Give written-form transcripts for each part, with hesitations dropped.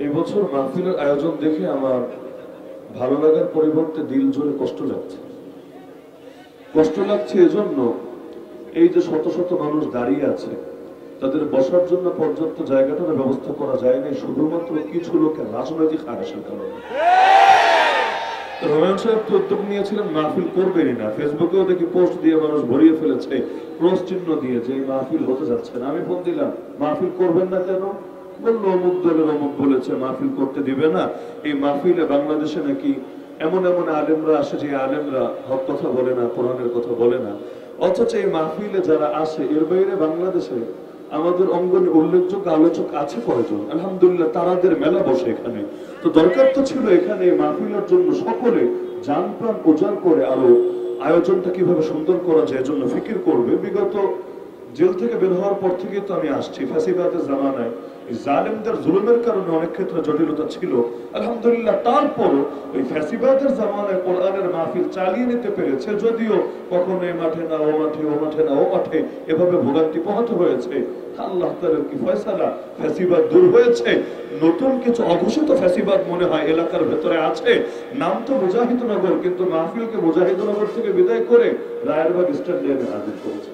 এই বছর মাহফিলের আয়োজন দেখে আমার ভালো লাগার পরিবর্তে দিল জোরে কষ্ট লাগছে। কষ্ট লাগছে এজন্য, এই যে শত শত মানুষ দাঁড়িয়ে আছে, তাদের বসার জন্য পর্যাপ্ত জায়গাটার ব্যবস্থা করা যায় না শুধুমাত্র কিছু লোকের রাজনৈতিক আদেশের কারণে। হুমায়ুন সাহেব তো উদ্যোগ নিয়েছিলেন মাহফিল করবেনই না, ফেসবুকেও দেখি পোস্ট দিয়ে মানুষ ভরিয়ে ফেলেছে ক্রস চিহ্ন দিয়ে যে মাহফিল হতে যাচ্ছে না। আমি ফোন দিলাম, মাহফিল করবেন না কেন? বললো অমুক দলের অমুক বলেছে মাহফিল করতে দিবে না। এই মাহফিলে বাংলাদেশে নাকি এমন এমন আলেমরা আসে যে আলেমরা হক কথা বলে না, কোরআনের কথা বলে না, অথচ এই মাহফিলে যারা আসে এর বাইরে বাংলাদেশে আমাদের অঙ্গনে উল্লেখযোগ্য আলোচক আছে কয়জন? আলহামদুলিল্লাহ, তারাদের মেলা বসে এখানে। তো দরকার তো ছিল এখানে মাহফিলের জন্য সকলে জান প্রাণ উজাড় করে আরো আয়োজনটা কিভাবে সুন্দর করা যায় এজন্য ফিকির করবে। বিগত জেল থেকে বের হওয়ার পর থেকেই তো আমি আসছি। ফ্যাসিবাদের জামানায় জালেমদের জুলুমের কারণে অনেক ক্ষেত্রে জটিলতা ছিল, আলহামদুলিল্লাহ তারপরও ওই ফ্যাসিবাদের জামানায় কোরআনের মাহফিল চালিয়ে নিতে পেরেছে। যদিও কখনো এ মাঠে না ও মাঠে, ও মাঠে না ও মাঠে, এভাবে ভোগান্তি পোহাতে হয়েছে। আল্লাহ তাআলার কি ফয়সালা, ফ্যাসিবাদ দূর হয়েছে। নতুন কিছু অঘোষিত ফ্যাসিবাদ মনে হয় এলাকার ভেতরে আছে। নাম তো মুজাহিদনগর, কিন্তু মাহফিলকে মুজাহিদনগর থেকে বিদায় করে রায়েরবাগ স্ট্যান্ডে হাজির করেছে।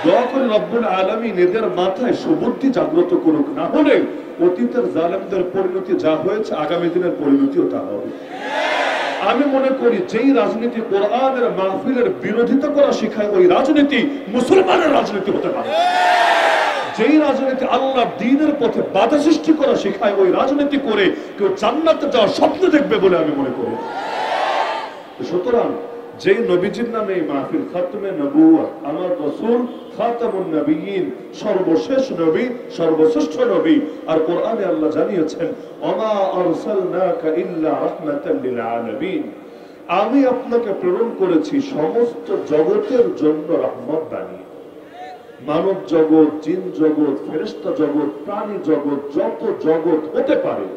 দোয়া করে রব্বুল আলামিন এদের মাথায় সুবুদ্ধি জাগ্রত করুক, না হলে অতীতের জালেমদের পরিণতি যা হয়েছে আগামী দিনের পরিণতিও তা হবে। আমি মনে করি যেই রাজনীতি কোরআনের মাহফিলের বিরোধিতা করা শেখায় ওই রাজনীতি মুসলমানের রাজনীতি হতে পারে। যেই রাজনীতি আল্লাহর দ্বীনের পথে বাধা সৃষ্টি করা শেখায় ওই রাজনীতি করে কেউ জান্নাতে যাওয়ার স্বপ্ন দেখবে বলে আমি মনে করি। সুতরাং যেই নবীজির নামে এই মাহফিল, খাতমে নবুওয়াত, আমার রাসূল খাতামুন নবিয়্যিন, সর্বশেষ নবী, সর্বশ্রেষ্ঠ নবী। আর কোরআনে আল্লাহ জানিয়েছেন ওমা আরসালনাকা ইল্লা রাহমাতাল লিল আলামিন, আমি আপনাকে প্রেরণ করেছি সমস্ত জগতের জন্য রহমত বানিয়ে। মানব জগৎ, জিন জগৎ, ফেরেশতা জগৎ, প্রাণী জগৎ, যত জগৎ হতে পারে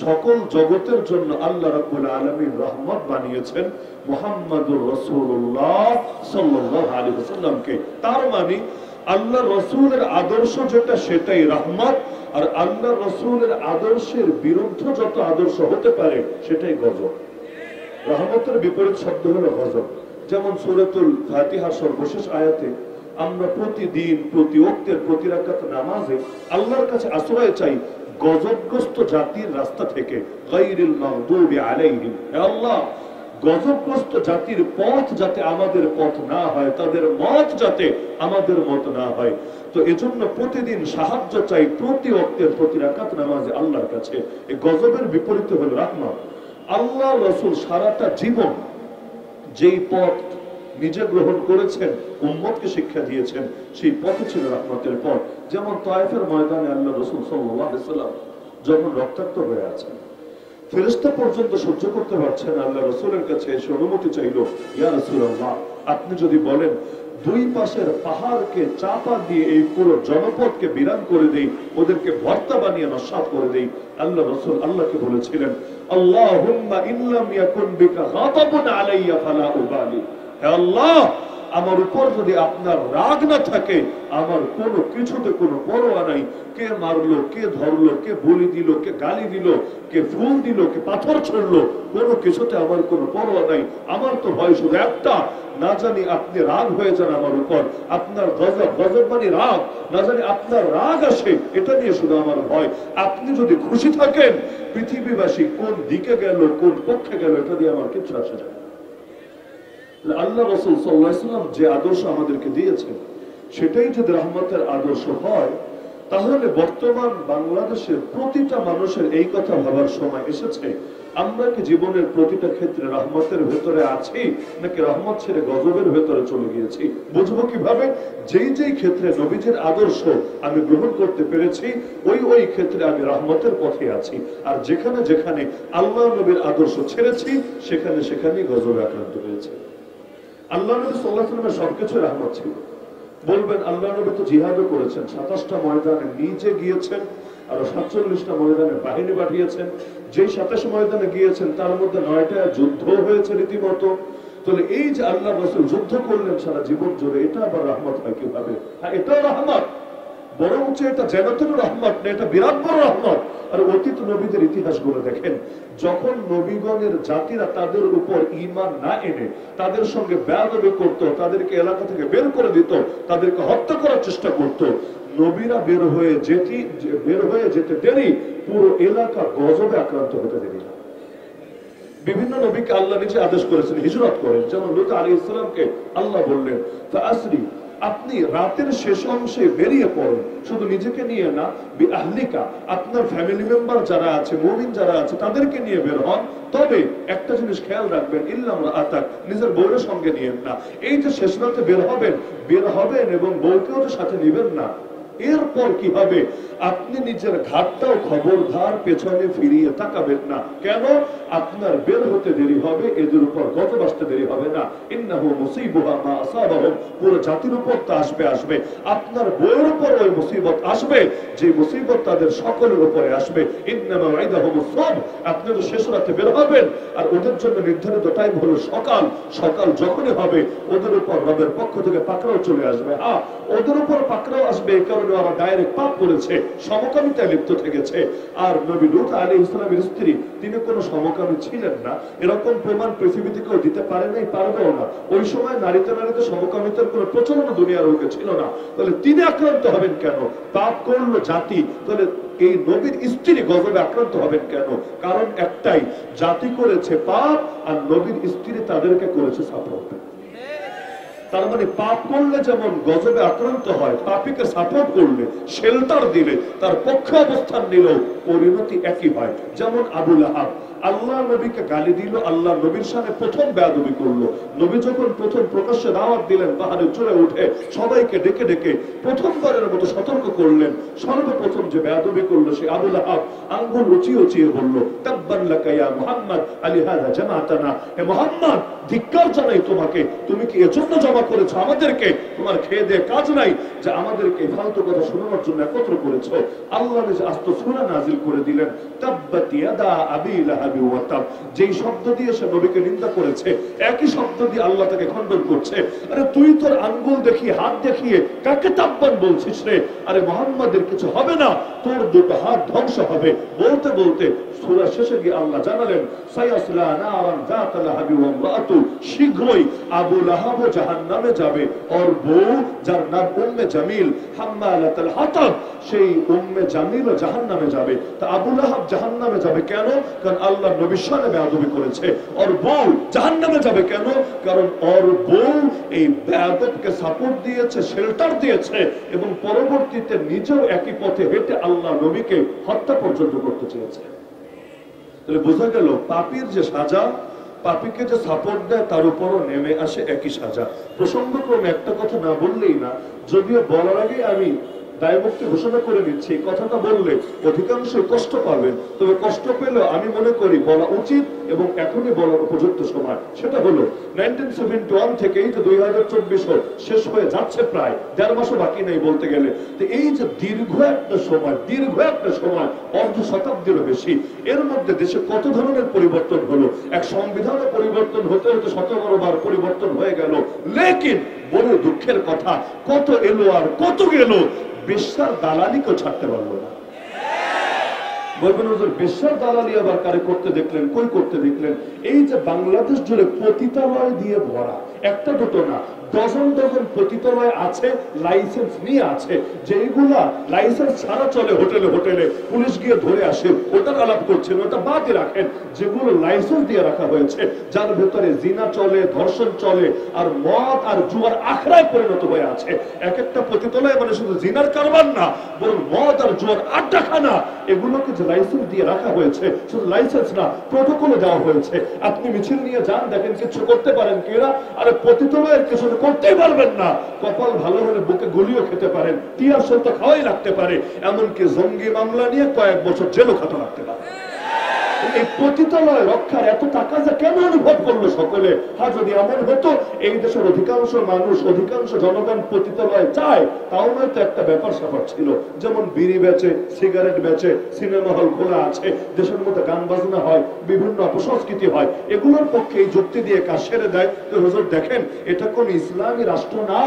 সকল জগতের জন্য আল্লাহ রাব্বুল আলামিন রহমত বানিয়েছেন মুহাম্মাদুর রাসূলুল্লাহ সাল্লাল্লাহু আলাইহি ওয়াসাল্লামকে। তার মানে আল্লাহ রাসূলের আদর্শ যেটা সেটাই রহমত, আর আল্লাহ রাসূলের আদর্শের বিরুদ্ধে যত আদর্শ হতে পারে সেটাই গজব। রহমতের বিপরীত শব্দ হলো গজব। যেমন সূরাতুল ফাতিহার সর্বশেষ আয়াতে আমরা প্রতিদিন প্রতি ওয়াক্তের প্রতি রাকাত নামাজে আল্লাহর কাছে আশ্রয় চাই গজবগ্রস্ত জাতির রাস্তা থেকে, গায়রিল মাগদুবি আলাইহিম। হে আল্লাহ, গজবগ্রস্ত জাতির পথ যাতে আমাদের পথ না হয়, তাদের মত যাতে আমাদের মত না হয়। তো এজন্য প্রতিদিন সাহায্য চাই প্রতি ওয়াক্তের প্রতি রাকাত নামাজে আল্লাহর কাছে। এই গজবের বিপরীতে হলো রাহমত। আল্লাহ রাসূল সারাটা জীবন যেই পথ নিজে গ্রহণ করেছেন, উম্মতকে শিক্ষা দিয়েছেন, সেই পথ ছিল রহমতের পথ। যেমন তায়েফের ময়দানে আল্লাহ রাসূল সাল্লাল্লাহু আলাইহি ওয়াসাল্লাম যখন রক্তাক্ত হয়ে আছেন, ফেরেশতা পর্যন্ত সহ্য করতে পারছেন, আল্লাহ রাসূলের কাছে এসে অনুমতি চাইল, ইয়া রাসূলুল্লাহ, আপনি যদি বলেন দুই পাশের পাহাড়কে চাপা দিয়ে এই পুরো জনপদকে বিরান করে দেই, ওদেরকে ভর্তা বানিয়ে নস্যাৎ করে দেই। আল্লাহ রাসূল আল্লাহকে বলেছিলেন, আল্লাহুম্মা ইল্লাম ইয়াকুন বিকা গাদাবুন আলাইয়া ফালা উবালি। হে আল্লাহ, আমার উপর যদি আপনার রাগ না থাকে, আমার কোনো কিছুতে কোনো পরোয়া নাই। কে মারলো, কে ধরলো, কে বলি দিল, কে গালি দিল, কে ফুল দিল, কে পাথর ছড়লো, কোনো কিছুতে আমার কোনো পরোয়া নাই। আমার তো ভয় শুধু একটা, না জানি আপনি রাগ হয়ে যান আমার উপর, আপনার গজব, গজব মানে রাগ, না জানি আপনার রাগ আসে, এটা নিয়ে শুধু আমার ভয়। আপনি যদি খুশি থাকেন, পৃথিবীবাসী কোন দিকে গেল, কোন পক্ষে গেল, এটা দিয়ে আমার কিছু আসে যায়। আল্লাহ রাসূল সাল্লাল্লাহু আলাইহি ওয়াসাল্লাম যে আদর্শ আমাদেরকে দিয়েছেন সেটাই যদি রহমতের আদর্শ হয়, তাহলে বর্তমান বাংলাদেশের প্রতিটা মানুষের এই কথা ভাবার সময় এসেছে, আমরা কি জীবনের প্রতিটা ক্ষেত্রে রহমতের ভেতরে আছি নাকি রহমত ছেড়ে গজবের ভেতরে চলে গিয়েছি। বুঝবো কিভাবে? যেই যেই ক্ষেত্রে নবীজির আদর্শ আমি গ্রহণ করতে পেরেছি, ওই ওই ক্ষেত্রে আমি রহমতের পথে আছি। আর যেখানে যেখানে আল্লাহ নবীর আদর্শ ছেড়েছি, সেখানে সেখানেই গজবে আক্রান্ত হয়েছে। আল্লাহ নবী সাল্লাল্লাহু আলাইহি ওয়াসাল্লামের সবকিছু রহমত ছিল। বলবেন আল্লাহ নবী তো জিহাদও করেছেন, 27টা ময়দানে নিজে গিয়েছেন, আর 47টা ময়দানে বাহিনী পাঠিয়েছেন। যেই 27 ময়দানে গিয়েছেন তার মধ্যে 9টা যুদ্ধ হয়েছে রীতিমতো। তাহলে এই যে আল্লাহ রাসূল যুদ্ধ করলেন সারা জীবন জুড়ে, এটা আবার রহমত হয় কিভাবে? হ্যাঁ, এটাও রহমত, বরঞ্চ এটা জান্নাতের রহমত না, এটা বিরাট বড় রহমত। আর অতীত নবীদের ইতিহাসগুলো দেখেন, যখন নবীগণের জাতিরা তাদের উপর ঈমান না এনে তাদের সঙ্গে বেয়াদবি করত, তাদেরকে এলাকা থেকে বের করে দিত, তাদেরকে হত্যা করার চেষ্টা করত, নবীরা বের হয়ে যেতে দেরি, পুরো এলাকা গজবে আক্রান্ত হতে দেরি না। বিভিন্ন নবীকে আল্লাহ নিজে আদেশ করেছেন হিজরত করেন, যেমন লূত আলাইহিস সালামকে আল্লাহ বললেন ফাআসরি, আপনি রাতের শেষ অংশে বেরিয়ে পড়ুন, শুধু নিজেকে নিয়ে না, বিআহলিকা, আপনার ফ্যামিলি মেম্বার যারা আছে, মুমিন যারা আছে তাদেরকে নিয়ে বের হন। তবে একটা জিনিস খেয়াল রাখবেন, ইল্লা ইমরাআতাক, নিজের বউয়ের সঙ্গে নিয়েন না। এই যে শেষ রাতে বের হবেন এবং বউকেও যে সাথে নেবেন না, এরপর কি হবে, আপনি নিজের ঘাটটাও খবরদার পেছনে ফিরিয়ে তাকাবেন না। কেন? আপনার বের হতে দেরি হবে, এদের উপর গজব আসতে দেরি হবে না। ইন্নাহু মুসিবুহা মা আসাবাহুম, পুরো জাতির উপর তা আসবে। আপনার বউয়ের উপর ওই মুসিবত আসবে যে মুসিবত তাদের সকলের উপরে আসবে। ইন্নামা ওয়াইদাহুমুস সাবহ, আপনি তো শেষ রাতে বের হবেন, আর ওদের জন্য নির্ধারিত টাইম হলো সকাল যখনই হবে ওদের উপর রবের পক্ষ থেকে পাকড়াও চলে আসবে। ওদের উপর পাকড়াও আসবে এই কারণে ওরা ডাইরেক্ট পাপ করেছে, সমকামিতায় লিপ্ত থেকেছে। আর নবী লূত আলাইহিস সালামের স্ত্রী, তিনি কোনো সমকামী ছিলেন না, এরকম প্রমাণ পৃথিবীতে কেউ দিতে পারে নাই, পারবেও না। ওই সময় নারীতে সমকামিতার কোনো প্রচলন দুনিয়ার বুকে ছিল না। তাহলে তিনি আক্রান্ত হবেন কেন? পাপ করলো জাতি, তাহলে এই নবীর স্ত্রী গজবে আক্রান্ত হবেন কেন? কারণ একটাই, জাতি করেছে পাপ আর নবীর স্ত্রী তাদেরকে করেছে সাপোর্ট। তার মানে পাপ করলে যেমন গজবে আক্রান্ত হয়, পাপীকে সাপোর্ট করলে, শেল্টার দিলে, তার পক্ষে অবস্থান নিলেও পরিণতি একই হয়। যেমন আবু লাহাব, আল্লাহ নবীকে গালি দিল, আল্লাহ নবীর সামনে প্রথম বেয়াদবি করলো। নবী যখন প্রথম প্রকাশ্যে দাওয়াত দিলেন, পাহাড়ে চড়ে উঠে সবাইকে ডেকে ডেকে প্রথমবারের মতো সতর্ক করলেন, সর্বপ্রথম যে বেয়াদবি করলো সে আবু লাহাব আঙ্গুল উঁচিয়ে বলল, তাব্বান লাকা ইয়া মুহাম্মদ আলিহাযা জামাতানা, হে মুহাম্মদ, ধিক্কার জানাই তোমাকে, তুমি কি এজন্য জমা করেছো আমাদেরকে? তোমার খেয়ে দিয়ে কাজ নাই যে আমাদেরকে ফালতু কথা শোনানোর জন্য একত্র করেছো? আল্লাহ নিজে আস্ত সূরা নাজিল করে দিলেন, তাব্বাত ইয়াদা আবি লাহাবি ওয়া তাব, যেই শব্দ দিয়ে সে নবীকে নিন্দা করেছে, একই শব্দ দিয়ে আল্লাহ তাকে খণ্ডন করছে। আরে তুই তোর আঙ্গুল দেখিয়ে, হাত দেখিয়ে কাকে তাব্বান বলছিস রে? আরে মুহাম্মাদের কিছু হবে না, তোর দুটো হাত ধ্বংস হবে। বলতে বলতে সূরা শেষে গিয়ে আল্লাহ জানালেন, সায়াসলা নারান যাতা লাহাবি ওয়া ইমরাআতু, শীঘ্রই আবু লাহাব জাহান্নামে যাবে, ওর বউ যার নাম উম্মে জামিল হাম্মালাতুল হাতাব, সেই উম্মে জামিলও জাহান্নামে যাবে। তা আবু লাহাব জাহান্নামে যাবে কেন? কারণ আল্লাহ নবীর সাথে বেয়াদবি করেছে। ওর বউ জাহান্নামে যাবে কেন? কারণ ওর বউ এই বেয়াদবকে সাপোর্ট দিয়েছে, শেল্টার দিয়েছে, এবং পরবর্তীতে নিজেও একই পথে হেঁটে আল্লাহ নবীকে হত্যা পর্যন্ত করতে চেয়েছে। তাহলে বোঝা গেল পাপীর যে সাজা, পাপীকে যে সাপোর্ট দেয় তার উপরও নেমে আসে একই সাজা। প্রসঙ্গক্রমে একটা কথা না বললেই না, যদিও বলার আগে আমি দায়মুক্তি ঘোষণা করে নিচ্ছি, এই কথাটা বললে অধিকাংশই কষ্ট পাবেন, তবে কষ্ট পেলেও আমি মনে করি বলা উচিত এবং এখনই বলার উপযুক্ত সময়। সেটা হলো 1971 থেকেই যে 2024 শেষ হয়ে যাচ্ছে, প্রায় 1.5 মাসও বাকি নেই বলতে গেলে। তো এই যে দীর্ঘ একটা সময়, অর্ধ শতাব্দীরও বেশি, এর মধ্যে দেশে কত ধরনের পরিবর্তন হলো। এক সংবিধানে পরিবর্তন হতে হতে 17 বার পরিবর্তন হয়ে গেল, লেকিন বড় দুঃখের কথা, কত এলো আর কত গেল, বেশ্যার দালালি কেউ ছাড়তে পারলো না। বলবেন হুজুর বেশ্যার দালালি আবার কারে করতে দেখলেন, কই করতে দেখলেন? এই যে বাংলাদেশ জুড়ে পতিতালয় দিয়ে ভরা, একটা দুটো না, ডজন পতিতালয় আছে, লাইসেন্স নিয়ে আছে, যেগুলা লাইসেন্স ছাড়া চলে হোটেলে, পুলিশ গিয়ে ধরে আসে, ওটার আলাপ করছেন, ওটা বাদে রাখেন। যেগুলো লাইসেন্স দিয়ে রাখা হয়েছে, যার ভেতরে জিনা চলে, ধর্ষণ চলে, আর মদ আর জুয়ার আখড়ায় পরিণত হয়ে আছে। এক একটা পতিতালয় মানে শুধু জিনার কারবার না, বরং মদ আর জুয়ার আড্ডাখানা। এগুলোকে যে লাইসেন্স দিয়ে রাখা হয়েছে, শুধু লাইসেন্স না, প্রটোকলে দেওয়া হয়েছে। আপনি মিছিল নিয়ে যান, দেখেন কিছু করতে পারেন কিনা? আরে পতিতালয়ের কিছু করতেই পারবেন না। কপাল ভালো হলে বুকে গুলিও খেতে পারেন, টিয়ার সেল তো খাওয়াই লাগতে পারে, এমনকি জঙ্গি মামলা নিয়ে কয়েক বছর জেলও খাটা লাগতে পারে। এই পতিতালয় রক্ষার এত টাকা যে কেন অনুভব করলো সকলে? হ্যাঁ, যদি এমন হতো এই দেশের অধিকাংশ মানুষ, অধিকাংশ জনগণ পতিতালয় চায়, তাও নয়তো একটা ব্যাপার স্যাপার ছিল। যেমন বিড়ি বেচে, সিগারেট বেচে, সিনেমা হল খোলা আছে, দেশের মধ্যে গান বাজনা হয়, বিভিন্ন অপসংস্কৃতি হয়, এগুলোর পক্ষে এই যুক্তি দিয়ে কাজ সেরে দেয়। তো হুজুর দেখেন, এটা কোন ইসলামী রাষ্ট্র না,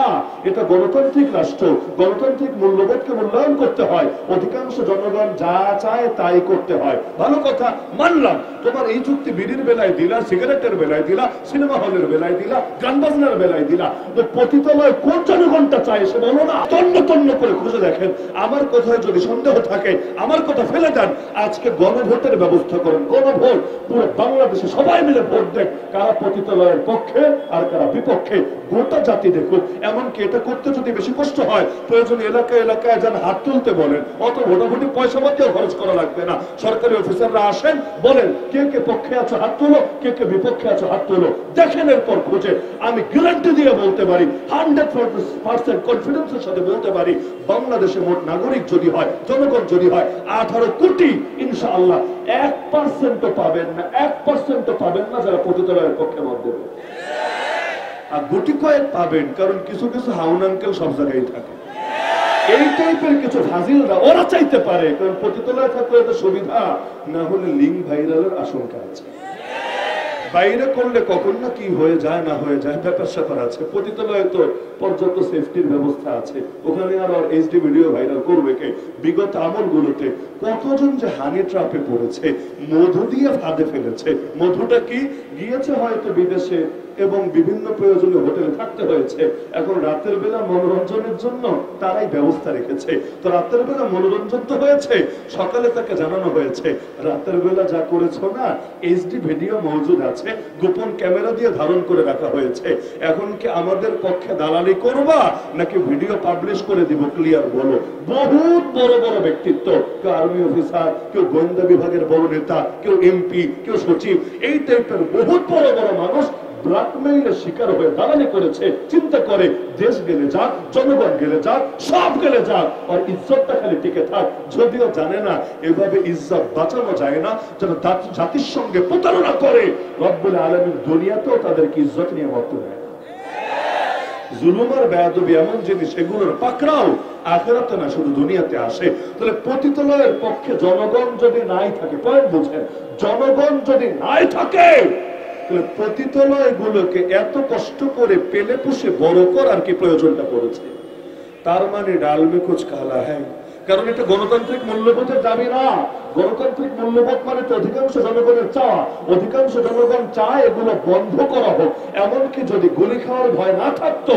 এটা গণতান্ত্রিক রাষ্ট্র। গণতান্ত্রিক মূল্যবোধকে মূল্যায়ন করতে হয়, অধিকাংশ জনগণ যা চায় তাই করতে হয়। ভালো কথা, মানলাম। তোমার এই যুক্তি বিড়ির বেলায় দিলা, সিগারেটের বেলায় দিলা, সিনেমা হলের বেলায় দিলা, গান বাজনার বেলায় দিলা, তো পতিতালয় কোন জনগণটা চায় সে বলো না। তন্ন তন্ন করে খুঁজে দেখেন। আমার কথায় যদি সন্দেহ থাকে আমার কথা ফেলে দেন। আজকে গণভোটের ব্যবস্থা করেন, গণভোট, পুরো বাংলাদেশে সবাই মিলে ভোট দেখ, কারা পতিতালয়ের পক্ষে আর কারা বিপক্ষে, গোটা জাতি দেখুক। এমনকি এটা করতে যদি বেশি কষ্ট হয়, প্রয়োজন এলাকায় এলাকায় যেন হাত তুলতে বলেন, অত ভোটাভুটি পয়সা মধ্যেও খরচ করা লাগবে না। সরকারি অফিসাররা আসেন, বলেন কে কে পক্ষে আছো হাত তুলো, কে কে বিপক্ষে আছো হাত তুলো, দেখেন। এরপর খুঁজে আমি গ্যারান্টি দিয়ে বলতে পারি, 100% কনফিডেন্সের সাথে বলতে পারি, বাংলাদেশে মোট নাগরিক যদি হয়, জনগণ যদি হয় 18 কোটি, ইনশাআল্লাহ 1% পাবেন না, 1% পাবেন না যারা পতিতালয়ের পক্ষে মত দেবে। আর গুটি কয়েক পাবেন, কারণ কিছু কিছু হাউন আঙ্কেল সব জায়গায় থাকে। এই টাইপের কিছু ফাজিলরা ওরা চাইতে পারে, কারণ পতিতালয়ে থাকলে এত সুবিধা, না হলে লিঙ্ক ভাইরালের আশঙ্কা আছে। বাইরে করলে কখন না কি হয়ে যায় না হয়ে যায়, ব্যাপার স্যাপার আছে। পতিতালয়ে তো পর্যাপ্ত সেফটির ব্যবস্থা আছে, ওখানে আর এইচডি ভিডিও ভাইরাল করবে কে? বিগত আমলগুলোতে কতজন যে হানি ট্রাপে পড়েছে, মধু দিয়ে ফাঁদে ফেলেছে। মধুটা কি? গিয়েছে হয়তো বিদেশে এবং বিভিন্ন প্রয়োজনে হোটেলে থাকতে হয়েছে, এখন রাতের বেলা মনোরঞ্জনের জন্য তারাই ব্যবস্থা রেখেছে। তো রাতের বেলা মনোরঞ্জন তো হয়েছে, সকালে তাকে জানানো হয়েছে রাতের বেলা যা করেছো না, এইচডি ভিডিও মজুদ আছে, গোপন ক্যামেরা দিয়ে ধারণ করে রাখা হয়েছে। এখন কি আমাদের পক্ষে দালালি করবা নাকি ভিডিও পাবলিশ করে দিব? ক্লিয়ার বলো। বহুত বড় বড় ব্যক্তিত্ব, কেউ আর্মি অফিসার, কেউ গোয়েন্দা বিভাগের বড় নেতা, কেউ এমপি, কেউ সচিব, এই টাইপের বহুত বড় বড় মানুষ ব্ল্যাকমেইলের শিকার হয়ে দালালি করেছে। চিন্তা করে দেশ গেলে যাক, জনগণ গেলে যাক, সব গেলে যাক, আর ইজ্জতটা খালি টিকে থাক। যদিও জানে না এভাবে ইজ্জত বাঁচানো যায় না, যেন জাতির সঙ্গে প্রতারণা করে রব্বুল আলামিন দুনিয়াতেও তাদেরকে ইজ্জত নিয়ে মত দেয়। জুলুম আর বেয়াদবি এমন জিনিস, এগুলোর পাকড়াও আখিরাতে না শুধু দুনিয়াতে আসে। তাহলে পতিতালয়ের পক্ষে জনগণ যদি নাই থাকে, পয়েন্ট বুঝেন, জনগণ যদি নাই থাকে, পতিতালয় গুলোকে এত কষ্ট করে পেলে পুষে বড় করার কি প্রয়োজনটা পড়েছে? তার মানে ডাল মে কুছ কালা হ্যায়। কারণ এটা গণতান্ত্রিক মূল্যবোধের দাবি না। গণতান্ত্রিক মূল্যবোধ মানে তো অধিকাংশ জনগণের চাওয়া, অধিকাংশ জনগণ চায় এগুলো বন্ধ করা হোক। এমনকি যদি গুলি খাওয়ার ভয় না থাকতো,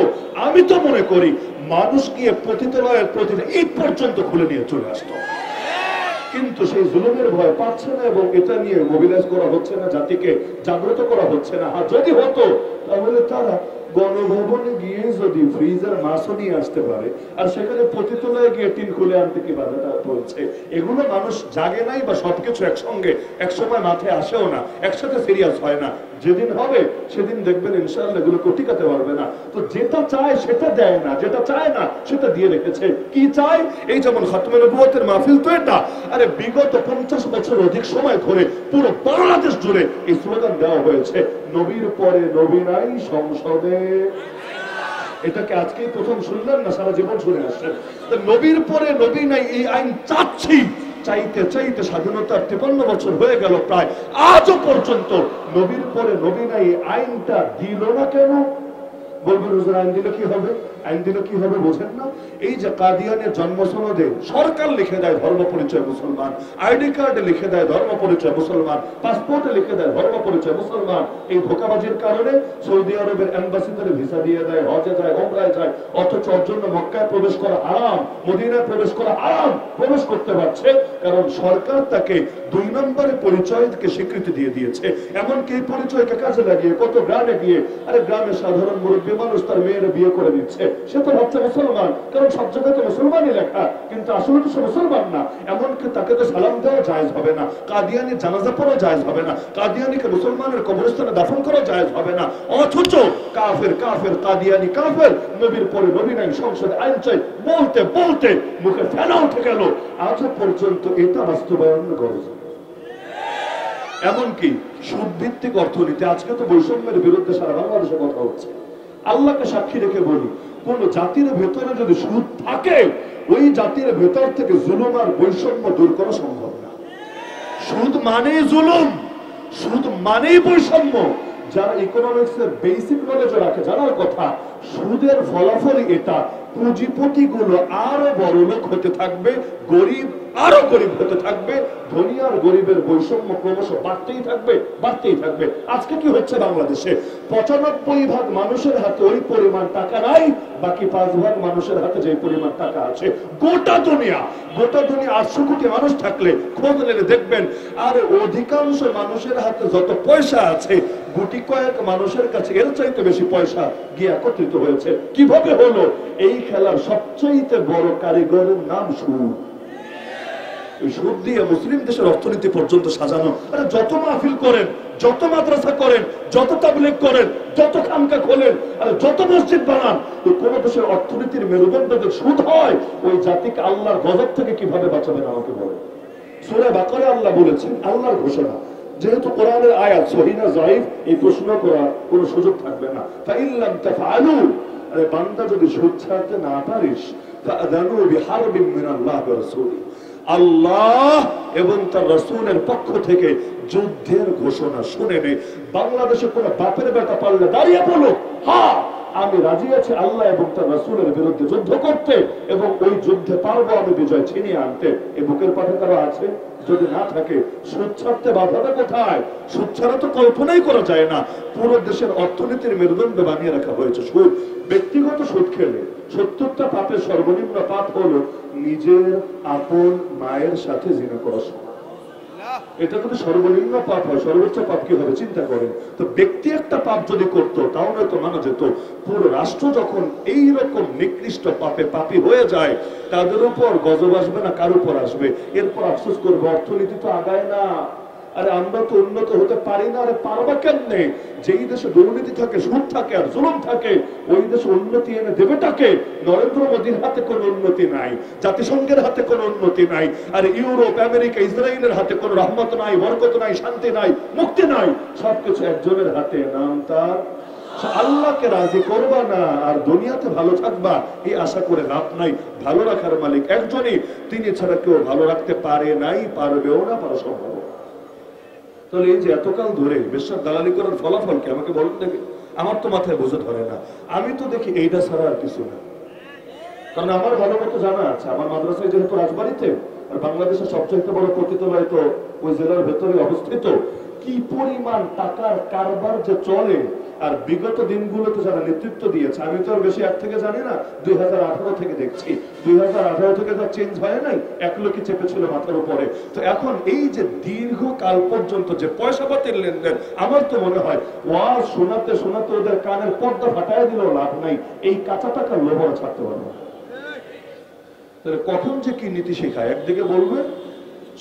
আমি তো মনে করি মানুষ গিয়ে পতিতালয়ের প্রতিটা ইট পর্যন্ত খুলে নিয়ে চলে আসতো। কিন্তু সেই জুলুমের ভয় পাচ্ছে না এবং এটা নিয়ে মোবিলাইজ করা হচ্ছে না, জাতিকে জাগ্রত করা হচ্ছে না। আর যদি হতো তাহলে তারা গণভবনে গিয়ে যদি ফ্রিজের মাছও নিয়ে আসতে পারে, আর সেখানে পতিতালয়ে গিয়ে টিন খুলে আনতে কি বাধাটা পড়ছে? এগুলো মানুষ জাগে নাই বা সবকিছু একসঙ্গে একসময় মাথায় আসেও না, একসাথে সিরিয়াস হয় না। যেদিন হবে সেদিন দেখবেন ইনশাআল্লাহ এগুলো টিকাতে পারবে না। তো যেটা চায় সেটা দেয় না, যেটা চায় না সেটা দিয়ে রেখেছে। কি চায়? এই যেমন খাতমে নবুয়তের মাহফিল তো এটা, আরে বিগত 50 বছর অধিক সময় ধরে পুরো বাংলাদেশ জুড়ে এই স্লোগান দেওয়া হয়েছে, নবীর পরে নবী নাই সংসদে। এটাকে আজকেই প্রথম শুনলেন না, সারা জীবন শুনে আসছেন। নবীর পরে নবী নাই এই আইন চাচ্ছি, চাইতে চাইতে স্বাধীনতার 53 বছর হয়ে গেল প্রায়, আজও পর্যন্ত নবীর পরে নবী নাই আইনটা দিল না কেন? বলবেন হুজুর আইন দিলে কি হবে? আইন দিলে কি হবে বোঝেন না? এই যে কাদিয়ানের জন্ম সনদে সরকার লিখে দেয় ধর্ম পরিচয় মুসলমান, আইডি কার্ডে লিখে দেয় ধর্ম পরিচয় মুসলমান, পাসপোর্টে লিখে দেয় ধর্ম পরিচয় মুসলমান। এই ধোঁকাবাজির কারণে সৌদি আরবের এম্বাসিতে ভিসা দিয়ে দেয়, হজে যায়, ওমরায় যায়, অথচ ওর জন্য মক্কায় প্রবেশ করা হারাম, মদিনায় প্রবেশ করা হারাম। প্রবেশ করতে পারছে কারণ সরকার তাকে 2 নম্বরে পরিচয়কে স্বীকৃতি দিয়ে দিয়েছে। এমনকি এই পরিচয়কে কাজে লাগিয়ে কত গ্রামে গিয়ে, আরে গ্রামে সাধারণ মুরব্বী মানুষ তার মেয়ের বিয়ে করে দিচ্ছে, সে তো ভাবছে মুসলমান, কারণ সব জায়গায় তো মুসলমানই লেখা, কিন্তু আসলে তো সে মুসলমান না। এমনকি তাকে তো সালাম দেওয়া জায়েজ হবে না, কাদিয়ানি জানাজা পড়া জায়েজ হবে না, কাদিয়ানিকে মুসলমানের কবরস্থানে দাফন করা জায়েজ হবে না। অথচ কাফের কাফের কাদিয়ানি কাফের, নবীর পরে নবী নাই সংসদে আইন চাই বলতে বলতে মুখে ফেনা উঠে গেল। আজও পর্যন্ত এটা বাস্তবায়ন গরজ। এমনকি সুদভিত্তিক অর্থনীতি। আজকে তো বৈষম্যের বিরুদ্ধে সারা বাংলাদেশে কথা হচ্ছে। আল্লাহকে সাক্ষী রেখে বলি, কোন জাতির ভেতরে যদি সুদ থাকে, ওই জাতির ভেতর থেকে জুলুম আর বৈষম্য দূর করা সম্ভব না। সুদ মানেই জুলুম, সুদ মানেই বৈষম্য। যারা ইকোনমিক্স এর বেসিক নলেজ রাখে, জানার কথা, সুদের ফলাফলই এটা, পুঁজিপতি গুলো আরো বড় লোক হতে থাকবে, গরিব আরো গরিব হতে থাকবে, ধনী আর গরিবের বৈষম্য ক্রমশ বাড়তেই থাকবে, বাড়তেই থাকবে। আজকে কি হচ্ছে বাংলাদেশে? 95% মানুষের হাতে ওই পরিমাণ টাকা নাই, বাকি 5% মানুষের হাতে যে পরিমাণ টাকা আছে। গোটা দুনিয়া 800 কোটি মানুষ থাকলে খোঁজ নিলে দেখবেন, আর অধিকাংশ মানুষের হাতে যত পয়সা আছে, গুটি কয়েক মানুষের কাছে এর চাইতে বেশি পয়সা গিয়ে একত্রিত হয়েছে। কিভাবে হলো? এই খেলার সবচেয়ে বড় কারিগরের নাম সুদ। সুদ দিয়ে মুসলিম দেশের অর্থনীতি পর্যন্ত সাজানো। আরে যত মাহফিল করেন, যত মাদ্রাসা করেন, যত তাবলীগ করেন, যত খানকা খোলেন, আরে যত মসজিদ বানান, কোন দেশের অর্থনীতির মেরুদণ্ড যদি সুদ হয়, ওই জাতিকে আল্লাহর গজব থেকে কিভাবে বাঁচাবেন আমাকে বলেন। সূরা বাকারায় আল্লাহ বলেছেন, আল্লাহর ঘোষণা, যেহেতু কোরআনের আয়াত সহিহ না যায়েফ, এই প্রশ্ন করার কোনো সুযোগ থাকবে না। ফাইল্লাম তাফআলু, আরে বান্দা যদি সুদ ছাড়তে না পারিস, ফাআযানু বিহারবিন মিনাল্লাহি ওয়া রাসূলিহি, আল্লাহ এবং তার রাসূলের পক্ষ থেকে যুদ্ধের ঘোষণা শুনে নে। বাংলাদেশে কোন বাপের বেটা পারলে দাঁড়িয়ে বলো, হ্যাঁ আমি রাজি আছি আল্লাহ এবং তার রাসূলের বিরুদ্ধে যুদ্ধ করতে, এবং ওই যুদ্ধে পারবো আমি বিজয় ছিনিয়ে আনতে। এই বুকের পাঠে তারা আছে? যদি না থাকে, সুদ ছাড়তে বাধাটা কোথায়? সুদ ছাড়া তো কল্পনাই করা যায় না। পুরো দেশের অর্থনীতির মেরুদণ্ড বানিয়ে রাখা হয়েছে সুদ। ব্যক্তিগত সুদ খেলে 70টা পাপের সর্বনিম্ন পাপ হলো নিজের আপন মায়ের সাথে জিনা করা। এটা যদি সর্বনিম্ন পাপ হয়, সর্বোচ্চ পাপ কি হবে চিন্তা করেন। তো ব্যক্তি একটা পাপ যদি করতো, তাও নয়তো মানা যেত। পুরো রাষ্ট্র যখন এইরকম নিকৃষ্ট পাপে পাপী হয়ে যায়, তাদের উপর গজব আসবে না, কার উপর আসবে? এরপর আফসোস করবো, অর্থনীতি তো আগায় না। আরে আমরা তো উন্নত হতে পারি না। আরে পারবা কেমনে? যেই দেশে দুর্নীতি থাকে, সুদ থাকে আর জুলুম থাকে, ওই দেশে উন্নতি এনে দেবেটাকে? নরেন্দ্র মোদীর হাতে কোনো উন্নতি নাই, জাতিসংঘের হাতে কোনো উন্নতি নাই, আর ইউরোপ, আমেরিকা, ইসরায়েলের হাতে কোনো রহমত নাই, বরকত নাই, শান্তি নাই, মুক্তি নাই। সবকিছু একজনের হাতে, নাম তার আল্লাহকে রাজি করবা না আর দুনিয়াতে ভালো থাকবা, এই আশা করে লাভ নাই। ভালো রাখার মালিক একজনই, তিনি ছাড়া কেউ ভালো রাখতে পারে নাই, পারবেও না, পারা সম্ভব। তাহলে এই যে এতকাল ধরে বেশ্যার দালালি করার ফলাফল কি আমাকে বলুন দেখি? আমার তো মাথায় বোঝা ধরে না। আমি তো দেখি এইটা ছাড়া আর কিছু না। কারণ আমার ভালো মতো জানা আছে, আমার মাদ্রাসায় যেহেতু রাজবাড়িতে, আর বাংলাদেশের সবচেয়ে বড় পতিতালয় তো ওই জেলার ভেতরে অবস্থিত, কি পরিমাণ টাকার কারবার যে চলে। আর বিগত দিনগুলোতে যারা নেতৃত্ব দিয়েছে, আমি তো আর বেশি এক থেকে জানি না, 2018 থেকে দেখছি। 2018 থেকে যা চেঞ্জ হয় নাই, এক লোকই চেপেছিল মাথার উপরে। তো এখন এই যে দীর্ঘকাল পর্যন্ত যে পয়সা পাতির লেনদেন, আমার তো মনে হয় ওয়াজ শোনাতে শোনাতে ওদের কানের পর্দা ফাটায় দিলেও লাভ নাই। এই কাঁচা টাকার লোভরা ছাড়তে পারবে না। তাহলে কখন যে কি নীতি শেখায়? একদিকে বলবে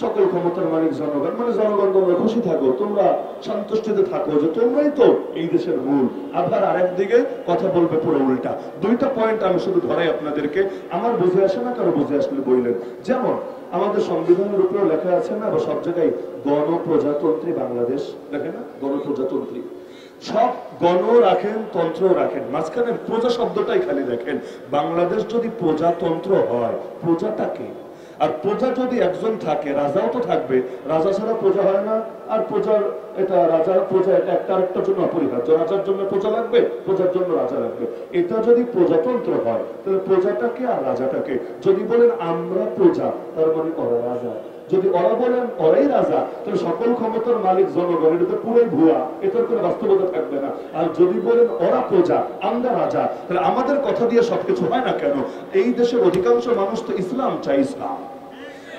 সকল ক্ষমতার মালিক জনগণ, মানে জনগণ তোমরা খুশি থাকো, তোমরা সন্তুষ্টিতে থাকো, যে তোমরাই তো এই দেশের মূল। আবার আরেকদিকে কথা বলবে পুরো উল্টা। দুইটা পয়েন্ট আমি শুধু ধরাই আপনাদেরকে, আমার বুঝে আসে না, কারো বুঝে আসলে বললেন। যেমন আমাদের সংবিধানের উপরেও লেখা আছে না, বা সব জায়গায় গণপ্রজাতন্ত্রী বাংলাদেশ লেখে না, গণপ্রজাতন্ত্রী। সব গণ রাখেন, তন্ত্র রাখেন, মাঝখানে প্রজা শব্দটাই খালি দেখেন। বাংলাদেশ যদি প্রজাতন্ত্র হয়, প্রজাটাকে, আর প্রজা যদি একজন থাকে, রাজাও তো থাকবে। রাজা ছাড়া প্রজা হয় না। আর প্রজার এটা রাজার প্রজা, এটা একটা আরেকটার জন্য অপরিহার্য। রাজার জন্য প্রজা লাগবে, প্রজার জন্য রাজা লাগবে। এটা যদি প্রজাতন্ত্র হয়, তাহলে প্রজাটাকে আর রাজাটাকে। যদি বলেন আমরা প্রজা, তার মানে ওরা রাজা। যদি ওরা বলেন ওরাই রাজা, তাহলে সকল ক্ষমতার মালিক জনগণ, এটা তো পুরোই ভুয়া, এটার কোনো বাস্তবতা থাকবে না। আর যদি বলেন ওরা প্রজা, আমরা রাজা, তাহলে আমাদের কথা দিয়ে সবকিছু হয় না কেন? এই দেশের অধিকাংশ মানুষ তো ইসলাম চাই, ইসলাম।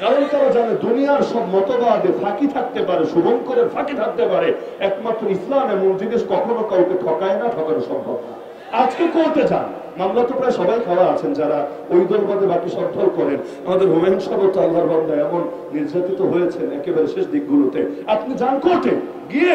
কারণ তারা জানে দুনিয়ার সব মতবাদে ফাঁকি থাকতে পারে, শুভঙ্করের ফাঁকি থাকতে পারে, একমাত্র ইসলাম এমন জিনিস কখনো কাউকে ঠকায় না, ঠকানো সম্ভব না। আজকে কোর্টে যান, মামলা তো প্রায় সবাই খাওয়া আছেন যারা ওই দল বাদে বাকি সব দল করেন। আমাদের হুমায়ুন সাহেব তো আল্লাহর বান্দা এমন নির্যাতিত হয়েছেন একেবারে শেষ দিকগুলোতে। আপনি যান কোর্টে, গিয়ে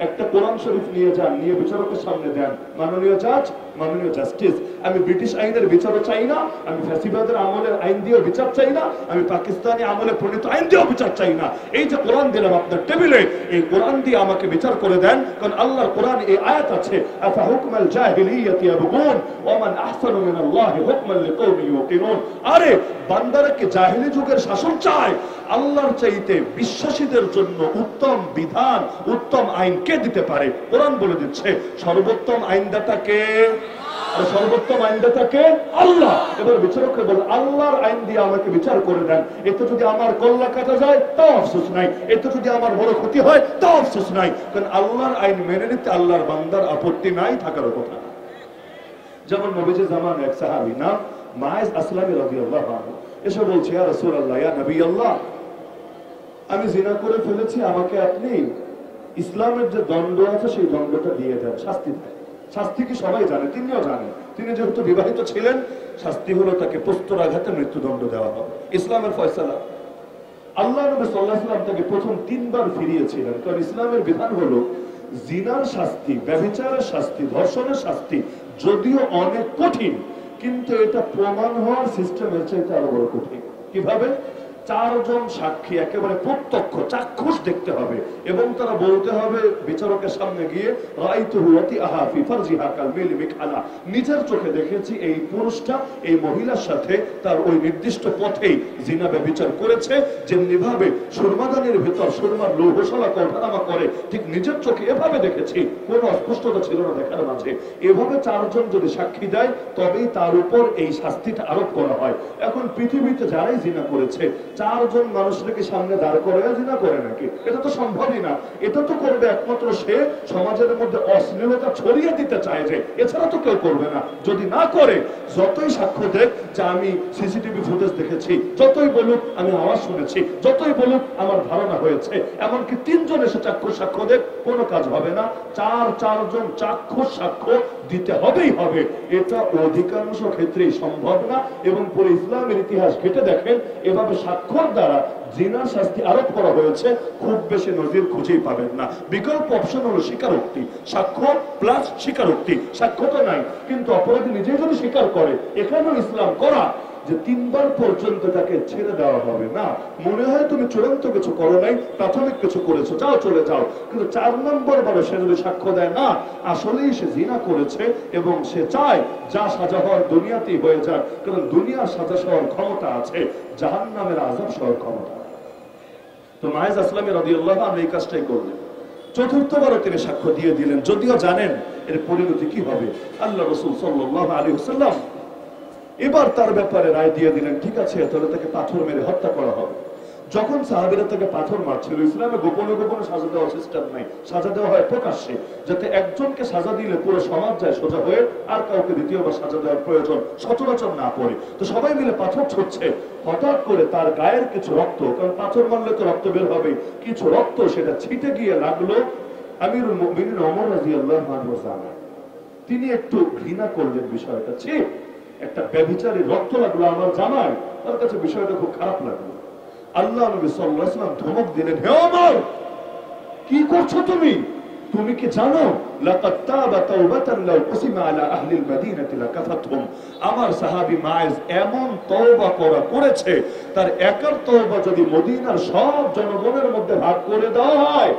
একটা কোরআন শরীফ নিয়ে যান, নিয়ে বিচারকের সামনে দেন, মাননীয় জাজ মাননীয় জাস্টিস, আমি ব্রিটিশ আইনের বিচারও চাই না, আমি ফ্যাসিবাদের আমলের আইন দিয়েও বিচার চাই না, আমি পাকিস্তানি আমলে প্রণীত আইন দিয়েও বিচার চাই না। এই যে কোরআন দিলাম আপনার টেবিলে, এই কোরআন দিয়ে আমাকে বিচার করে দেন। কারণ আল্লাহর কোরআন এই আয়াত আছে, আফা হুকমাল জাহিলিয়াতি ইয়াবগুন ওয়া মান আহসানু মিনাল্লাহি হুকমান লিকাওমিন ইউকিনুন। আরে বান্দারা কি জাহিলি যুগের শাসন চায়? আল্লাহর চাইতে বিশ্বাসীদের জন্য উত্তম বিধান, উত্তম আইন কে দিতে পারে? কোরআন বলে দিচ্ছে সর্বোত্তম আইনদাতা কে? সর্বোত্তম আইনদাতা কে? আল্লাহ। এবার বিচারককে বলে আল্লাহর আইন দিয়ে আমাকে বিচার করে দেন। এতে যদি আমার কল্লা কাটা যায় তাও আফসোস নাই, এতে যদি আমার বড় ক্ষতি হয় তাও আফসোস নাই। কারণ আল্লাহর আইন মেনে নিতে আল্লাহর বান্দার আপত্তি নাই থাকার কথা। যেমন নবীজি জামানে এক সাহাবী নাম মাইজ আসলামী রাদিয়াল্লাহু আনহু এসে বলছে, ইয়া রাসূলুল্লাহ, ইয়া নবী আল্লাহ, আমি জিনা করে ফেলেছি, আমাকে আপনি ইসলামের যে দণ্ড আছে সেই দণ্ডটা দিয়ে দেন, শাস্তি দেন। শাস্তি কি সবাই জানে? তিনিও জানেন। তিনি যেহেতু বিবাহিত ছিলেন, শাস্তি হলো তাকে প্রস্তরাঘাতে মৃত্যুদণ্ড দেওয়া হবে, ইসলামের ফয়সালা। আল্লাহ নবী সাল্লাল্লাহু আলাইহি ওয়াসাল্লাম তাকে প্রথম 3 বার ফিরিয়েছিলেন। কারণ ইসলামের বিধান হলো জিনার শাস্তি, ব্যভিচারের শাস্তি, ধর্ষণের শাস্তি যদিও অনেক কঠিন, কিন্তু এটা প্রমাণ হওয়ার সিস্টেমের চাইতে আরো বড় কঠিন। কিভাবে? 4 জন সাক্ষী একেবারে প্রত্যক্ষ চাক্ষুষ দেখতে হবে এবং তারা বলতে হবে বিচারকের সামনে গিয়ে, রাআইতুহু ওয়াতিআহা ফি ফারজিহা কাল মিল মিকআলা, নিজের চোখে দেখেছি এই পুরুষটা এই মহিলার সাথে তার ওই নির্দিষ্ট পথেই জিনা ব্যভিচার করেছে। যেমনি ভাবে সুরমাদানির ভিতর সুরমার লৌহশালাকে ওঠানামা করে, ঠিক নিজের চোখে এভাবে দেখেছি, কোনো অস্পষ্টতা ছিল না দেখার মাঝে। এভাবে 4 জন যদি সাক্ষী দেয় তবেই তার উপর এই শাস্তিটা আরোপ করা হয়। এখন পৃথিবীতে যারাই জিনা করেছে 4 জন মানুষকে সামনে দাঁড় করে জিনা করে নাকি? এটা তো সম্ভবই না। এটা তো করবে একমাত্র সে সমাজের মধ্যে অশ্লীলতা ছড়িয়ে দিতে চায়, যে এছাড়া তো কেউ করবে না। যদি না করে, যতই সাক্ষ্য দেখ যে আমি সিসিটিভি ফুটেজ দেখেছি, যতই বলুক আমি আওয়াজ শুনেছি, যতই বলুক আমার ধারণা হয়েছে, এমনকি 3 জন এসে চাক্ষুষ সাক্ষ্য দেখ, কোনো কাজ হবে না। 4 জন চাক্ষুষ সাক্ষ্য দিতে হবেই হবে। এটা অধিকাংশ ক্ষেত্রেই সম্ভব না। এবং পুরো ইসলামের ইতিহাস ঘেটে দেখেন, এভাবে সাক্ষ্যর দ্বারা জিনার শাস্তি আরোপ করা হয়েছে খুব বেশি নজির খুঁজেই পাবেন না। বিকল্প অপশন হলো স্বীকারোক্তি, সাক্ষ্য প্লাস স্বীকারোক্তি। সাক্ষ্য তো নাই, কিন্তু অপরাধী নিজেই যদি স্বীকার করে, এখানেও ইসলাম করা যে 3 বার পর্যন্ত তাকে ছেড়ে দেওয়া হবে না। মনে হয় তুমি চূড়ান্ত কিছু করো নাই, প্রাথমিক কিছু করেছো, যাও চলে যাও, কিন্তু 4 নম্বর বারে সে যদি সাক্ষ্য দেয় না আসলেই সে জিনা করেছে এবং সে চায় যা সাজা হওয়ার দুনিয়াতেই হয়ে যাক, কারণ দুনিয়ার সাজা সওয়ার ক্ষমতা আছে, জাহান্নামের আযাব সওয়ার ক্ষমতা। তো মাইজ আসলামী রাদিয়াল্লাহু আনহু এই কাজটাই করলেন। 4বার তিনি সাক্ষ্য দিয়ে দিলেন, যদিও জানেন এর পরিণতি কি হবে। আল্লাহ রাসূল সাল্লাল্লাহু আলাইহি ওয়াসাল্লাম এবার তার ব্যাপারে রায় দিয়ে দিলেন, ঠিক আছে তাহলে তাকে পাথর মেরে হত্যা করা হবে। যখন সাহাবীরা তাকে পাথর মারছিল, ইসলামে গোপনে গোপনে সাজা দেওয়ার সিস্টেম নাই, সাজা দেওয়া হয় প্রকাশ্যে, যাতে একজনকে সাজা দিলে পুরো সমাজ যায় সোজা হয়ে, আর কাউকে দ্বিতীয়বার সাজা দেওয়ার প্রয়োজন সচরাচর না পড়ে। তো সবাই মিলে পাথর ছুটছে, হঠাৎ করে তার গায়ের কিছু রক্ত, কারণ পাথর মারলে তো রক্ত বের হবে, কিছু রক্ত সেটা ছিটে গিয়ে লাগলো আমিরুল মুমিনিন ওমর রাদিয়াল্লাহু আনহু। তিনি একটু ঘৃণা করলেন বিষয়টা, ঠিক একটা ব্যভিচারী রক্ত লাগলো আমার জামায়, তার কাছে বিষয়টা খুব খারাপ লাগলো। আল্লাহ নবী সাল্লাল্লাহু আলাইহি ওয়াসাল্লাম ধমক দিলেন, হে ওমর, কি করছো তুমি? তুমি কি জানো লাকাদ তাবা তাওবাতান লাউ কুসিমা আলা আহলিল মাদিনাতি লাকাফাতহুম, আমার সাহাবী মাইজ এমন তওবা করেছে, তার একার তওবা যদি মদিনার সব জনগণের মধ্যে ভাগ করে দেওয়া হয়,